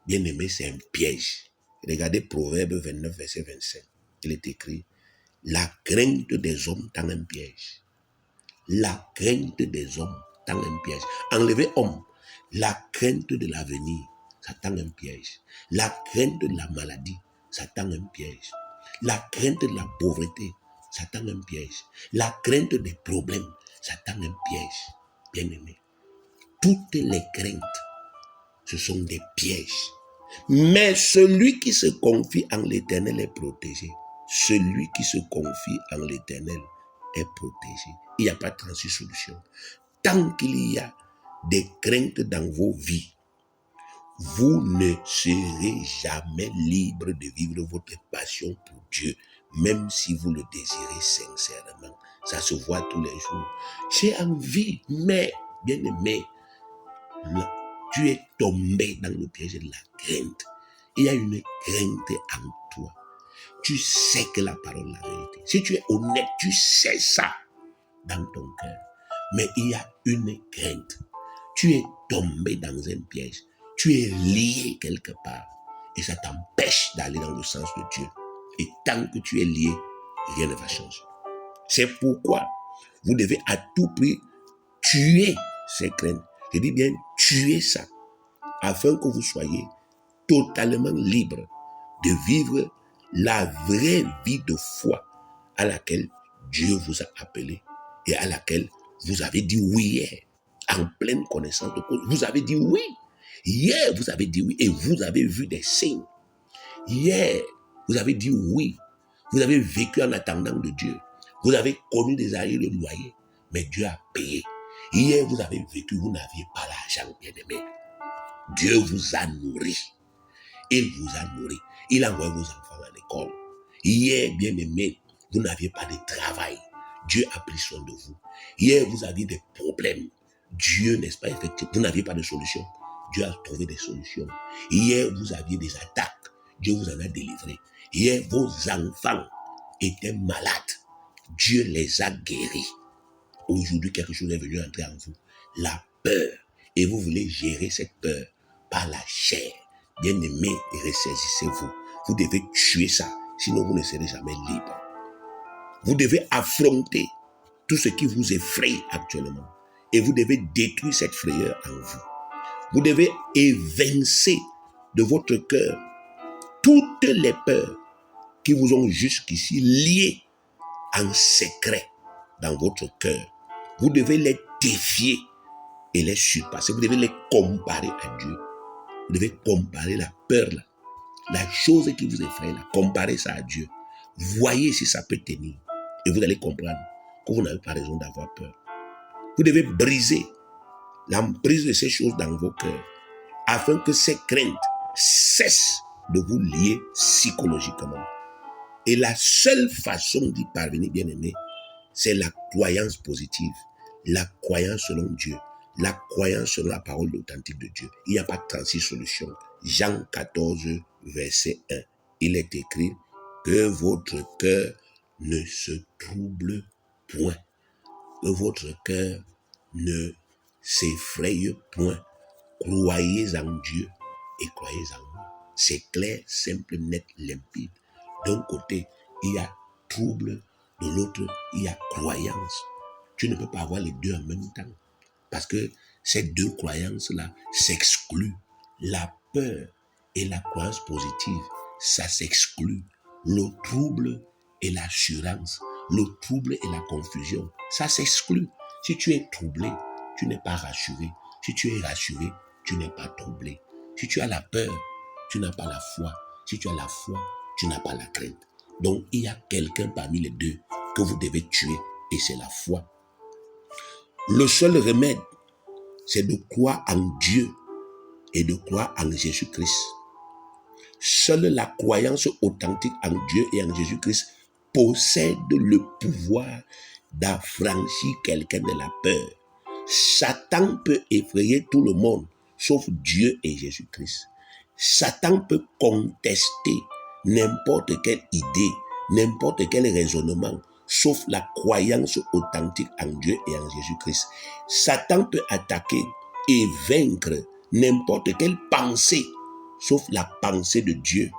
bien aimé, c'est un piège. Regardez Proverbe 29, verset 25. Il est écrit, la crainte des hommes tend un piège. La crainte des hommes tend un piège. Enlevez homme. La crainte de l'avenir, ça tend un piège. La crainte de la maladie, ça tend un piège. La crainte de la pauvreté, ça tend un piège. La crainte des problèmes, ça tend un piège. Bien aimé, toutes les craintes, ce sont des pièges. Mais celui qui se confie en l'Éternel est protégé. Celui qui se confie en l'Éternel est protégé. Il n'y a pas de 36 solutions. Tant qu'il y a des craintes dans vos vies, vous ne serez jamais libre de vivre votre passion pour Dieu, même si vous le désirez sincèrement. Ça se voit tous les jours. J'ai envie, mais, bien aimé, tu es tombé dans le piège de la crainte. Il y a une crainte en toi. Tu sais que la parole est la vérité. Si tu es honnête, tu sais ça dans ton cœur. Mais il y a une crainte. Tu es tombé dans un piège. Tu es lié quelque part. Et ça t'empêche d'aller dans le sens de Dieu. Et tant que tu es lié, rien ne va changer. C'est pourquoi vous devez à tout prix tuer ces craintes. Je dis bien tuer ça. Afin que vous soyez totalement libre de vivre la vraie vie de foi à laquelle Dieu vous a appelé et à laquelle vous avez dit oui hier, en pleine connaissance de cause. Vous avez dit oui. Hier, vous avez dit oui et vous avez vu des signes. Hier, vous avez dit oui. Vous avez vécu en attendant de Dieu. Vous avez connu des arrières de loyer, mais Dieu a payé. Hier, vous avez vécu, vous n'aviez pas l'argent, bien aimé. Dieu vous a nourri. Il vous a nourri. Il a envoyé vos enfants à l'école. Hier, bien aimé, vous n'aviez pas de travail. Dieu a pris soin de vous. Hier, vous aviez des problèmes. Dieu, n'est-ce pas, effectivement, vous n'aviez pas de solution. Dieu a trouvé des solutions. Hier, vous aviez des attaques. Dieu vous en a délivré. Hier, vos enfants étaient malades. Dieu les a guéris. Aujourd'hui, quelque chose est venu entrer en vous. La peur. Et vous voulez gérer cette peur par la chair. Bien-aimé, ressaisissez-vous. Vous devez tuer ça. Sinon, vous ne serez jamais libre. Vous devez affronter tout ce qui vous effraie actuellement. Et vous devez détruire cette frayeur en vous. Vous devez évincer de votre cœur toutes les peurs qui vous ont jusqu'ici liées en secret dans votre cœur. Vous devez les défier et les surpasser. Vous devez les comparer à Dieu. Vous devez comparer la peur là, la chose qui vous effraie là, comparer ça à Dieu. Voyez si ça peut tenir. Et vous allez comprendre que vous n'avez pas raison d'avoir peur. Vous devez briser l'emprise de ces choses dans vos cœurs afin que ces craintes cessent de vous lier psychologiquement. Et la seule façon d'y parvenir, bien aimé, c'est la croyance positive, la croyance selon Dieu, la croyance selon la parole authentique de Dieu. Il n'y a pas de 36 solutions. Jean 14, verset 1. Il est écrit que votre cœur ne se trouble point, que votre cœur ne s'effraie point. Croyez en Dieu et croyez en moi. C'est clair, simple, net, limpide. D'un côté, il y a trouble, de l'autre, il y a croyance. Tu ne peux pas avoir les deux en même temps. Parce que ces deux croyances-là s'excluent. La peur et la croyance positive, ça s'exclut. Le trouble et l'assurance, le trouble et la confusion, ça s'exclut. Si tu es troublé, tu n'es pas rassuré. Si tu es rassuré, tu n'es pas troublé. Si tu as la peur, tu n'as pas la foi. Si tu as la foi, tu n'as pas la crainte. Donc, il y a quelqu'un parmi les deux que vous devez tuer, et c'est la foi. Le seul remède, c'est de croire en Dieu et de croire en Jésus-Christ. Seule la croyance authentique en Dieu et en Jésus-Christ possède le pouvoir d'affranchir quelqu'un de la peur. Satan peut effrayer tout le monde, sauf Dieu et Jésus-Christ. Satan peut contester n'importe quelle idée, n'importe quel raisonnement, sauf la croyance authentique en Dieu et en Jésus-Christ. Satan peut attaquer et vaincre n'importe quelle pensée, sauf la pensée de Dieu,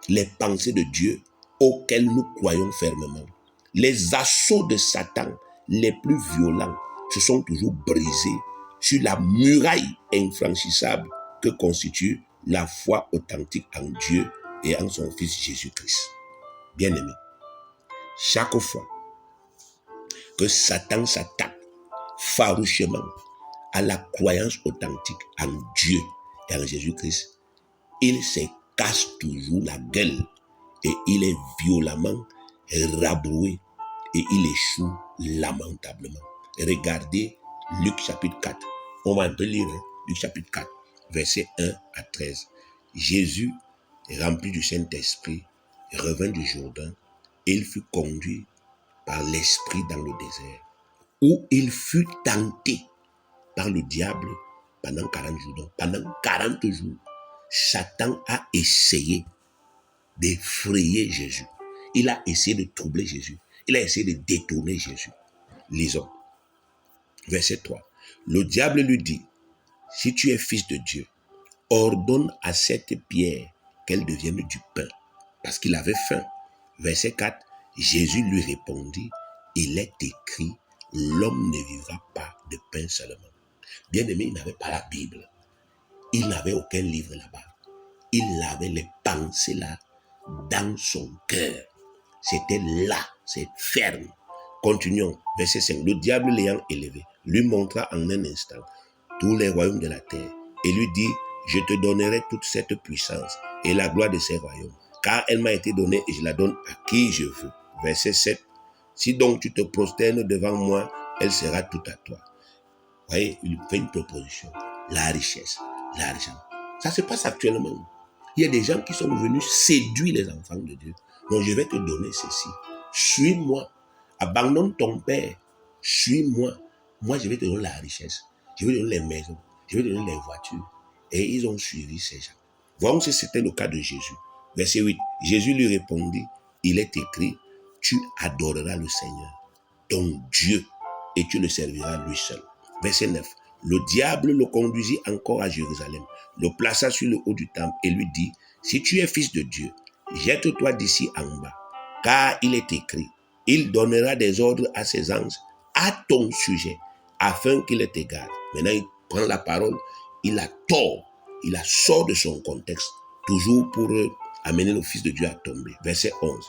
les pensées de Dieu auxquelles nous croyons fermement. Les assauts de Satan les plus violents se sont toujours brisés sur la muraille infranchissable que constitue la foi authentique en Dieu et en son Fils Jésus-Christ. Bien-aimés, chaque fois que Satan s'attaque farouchement à la croyance authentique en Dieu et en Jésus-Christ, il se casse toujours la gueule et il est violemment rabroué et il échoue lamentablement. Regardez Luc chapitre 4. On va lire Luc chapitre 4, versets 1 à 13. Jésus, rempli du Saint-Esprit, revint du Jourdain et il fut conduit par l'Esprit dans le désert, où il fut tenté par le diable pendant 40 jours. Donc, pendant 40 jours, Satan a essayé d'effrayer Jésus. Il a essayé de troubler Jésus. Il a essayé de détourner Jésus. Lisons. Verset 3. Le diable lui dit, si tu es fils de Dieu, ordonne à cette pierre qu'elle devienne du pain, parce qu'il avait faim. Verset 4. Jésus lui répondit, il est écrit, l'homme ne vivra pas de pain seulement. Bien-aimé, il n'avait pas la Bible. Il n'avait aucun livre là-bas. Il avait les pensées là, dans son cœur. C'était là, c'est ferme. Continuons, verset 5. Le diable l'ayant élevé, lui montra en un instant tous les royaumes de la terre et lui dit, je te donnerai toute cette puissance et la gloire de ces royaumes, car elle m'a été donnée et je la donne à qui je veux. Verset 7. Si donc tu te prosternes devant moi, elle sera toute à toi. Vous voyez, il fait une proposition. La richesse, l'argent. Ça se passe actuellement. Il y a des gens qui sont venus séduire les enfants de Dieu. Donc je vais te donner ceci. Suis-moi. Abandonne ton père. Suis-moi. Moi, je vais te donner la richesse. Je vais te donner les maisons. Je vais te donner les voitures. Et ils ont suivi ces gens. Voyons si c'était le cas de Jésus. Verset 8. Jésus lui répondit, il est écrit, tu adoreras le Seigneur, ton Dieu, et tu le serviras lui seul. Verset 9. Le diable le conduisit encore à Jérusalem, le plaça sur le haut du temple et lui dit, si tu es fils de Dieu, jette-toi d'ici en bas, car il est écrit, il donnera des ordres à ses anges à ton sujet, afin qu'ils te gardent. Maintenant, il prend la parole, il la tord, il la sort de son contexte, toujours pour amener le Fils de Dieu à tomber. Verset 11.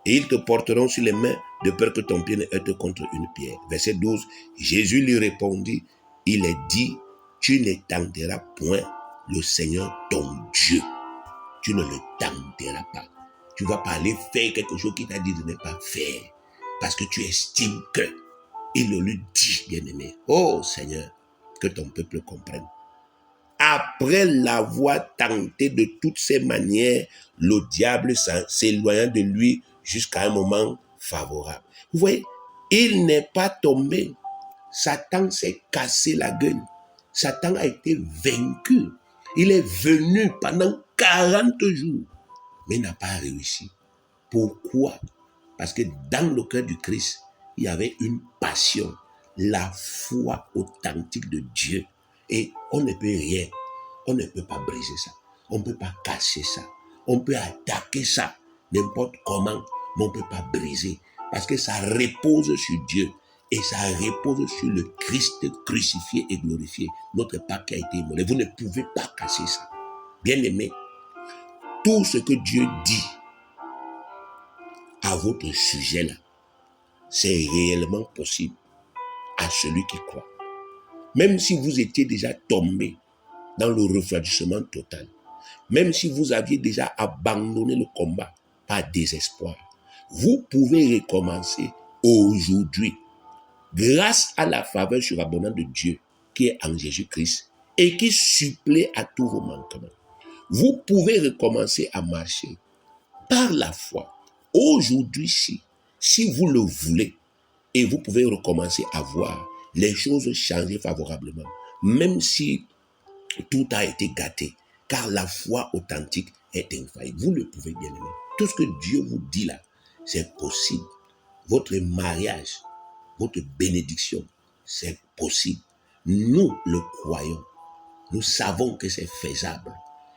Et ils te porteront sur les mains de peur que ton pied ne heurte contre une pierre. Verset 12. Jésus lui répondit, il est dit, tu ne tenteras point le Seigneur ton Dieu. Tu ne le tenteras pas. Tu ne vas pas aller faire quelque chose qu'il t'a dit de ne pas faire. Parce que tu estimes que. Il le lui dit, bien-aimé. Oh Seigneur, que ton peuple comprenne. Après l'avoir tenté de toutes ses manières, le diable s'éloigna de lui jusqu'à un moment favorable. Vous voyez, il n'est pas tombé. Satan s'est cassé la gueule. Satan a été vaincu. Il est venu pendant 40 jours, mais n'a pas réussi. Pourquoi? Parce que dans le cœur du Christ, il y avait une passion, la foi authentique de Dieu. Et on ne peut rien, on ne peut pas briser ça, on ne peut pas casser ça, on peut attaquer ça n'importe comment, mais on ne peut pas briser. Parce que ça repose sur Dieu. Et ça repose sur le Christ crucifié et glorifié. Notre Pâque a été immolé. Vous ne pouvez pas casser ça. Bien-aimés, tout ce que Dieu dit à votre sujet là, c'est réellement possible à celui qui croit. Même si vous étiez déjà tombé dans le refroidissement total, même si vous aviez déjà abandonné le combat par désespoir, vous pouvez recommencer aujourd'hui grâce à la faveur surabondante de Dieu qui est en Jésus-Christ et qui supplée à tous vos manquements. Vous pouvez recommencer à marcher par la foi aujourd'hui, si vous le voulez, et vous pouvez recommencer à voir les choses changer favorablement, même si tout a été gâté, car la foi authentique est infaillible. Vous le pouvez, bien aimer. Tout ce que Dieu vous dit là, c'est possible. Votre mariage, votre bénédiction, c'est possible. Nous le croyons. Nous savons que c'est faisable.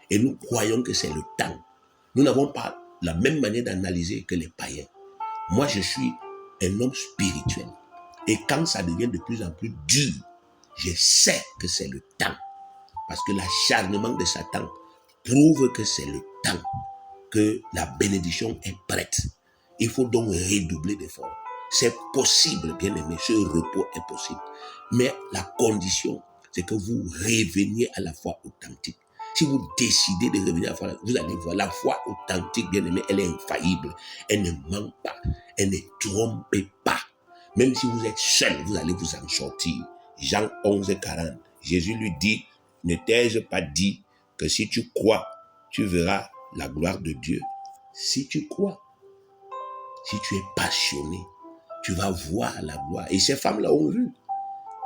Et nous croyons que c'est le temps. Nous n'avons pas la même manière d'analyser que les païens. Moi, je suis un homme spirituel. Et quand ça devient de plus en plus dur, je sais que c'est le temps. Parce que l'acharnement de Satan prouve que c'est le temps, que la bénédiction est prête. Il faut donc redoubler d'efforts. C'est possible, bien aimé, ce repos est possible. Mais la condition, c'est que vous reveniez à la foi authentique. Si vous décidez de revenir à la foi, vous allez voir, la foi authentique, bien aimé, elle est infaillible. Elle ne ment pas. Elle ne trompe pas. Même si vous êtes seul, vous allez vous en sortir. Jean 11, 40. Jésus lui dit, ne t'ai-je pas dit que si tu crois, tu verras la gloire de Dieu? Si tu crois, si tu es passionné, tu vas voir la gloire. Et ces femmes-là ont vu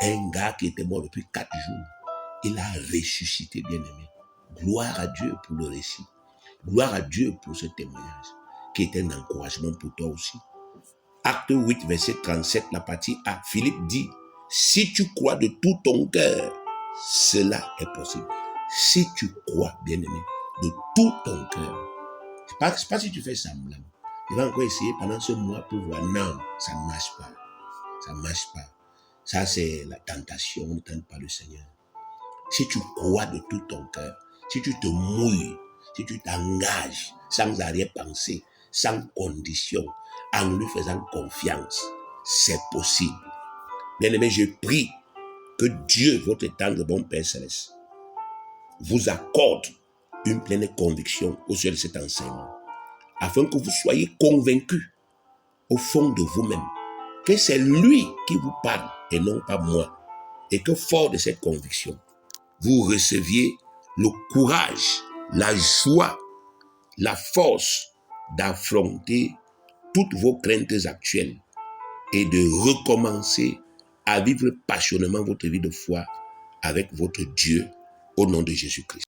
un gars qui était mort depuis 4 jours. Il a ressuscité, bien-aimé. Gloire à Dieu pour le récit. Gloire à Dieu pour ce témoignage, qui est un encouragement pour toi aussi. Acte 8, verset 37, la partie A. Philippe dit, si tu crois de tout ton cœur, cela est possible. Si tu crois, bien-aimé, de tout ton cœur. C'est pas si tu fais semblant. Tu vas encore essayer pendant ce mois pour voir. Non, ça ne marche pas. Ça ne marche pas. Ça, c'est la tentation. On ne tente pas le Seigneur. Si tu crois de tout ton cœur, si tu te mouilles, si tu t'engages sans arrière-pensée, sans condition, en lui faisant confiance, c'est possible. Bien-aimé, je prie que Dieu, votre tendre bon Père Céleste, vous accorde une pleine conviction au sujet de cet enseignement, afin que vous soyez convaincus au fond de vous-même que c'est lui qui vous parle et non pas moi, et que fort de cette conviction, vous receviez le courage, la joie, la force d'affronter toutes vos craintes actuelles et de recommencer à vivre passionnément votre vie de foi avec votre Dieu au nom de Jésus-Christ.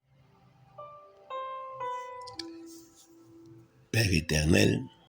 Père éternel,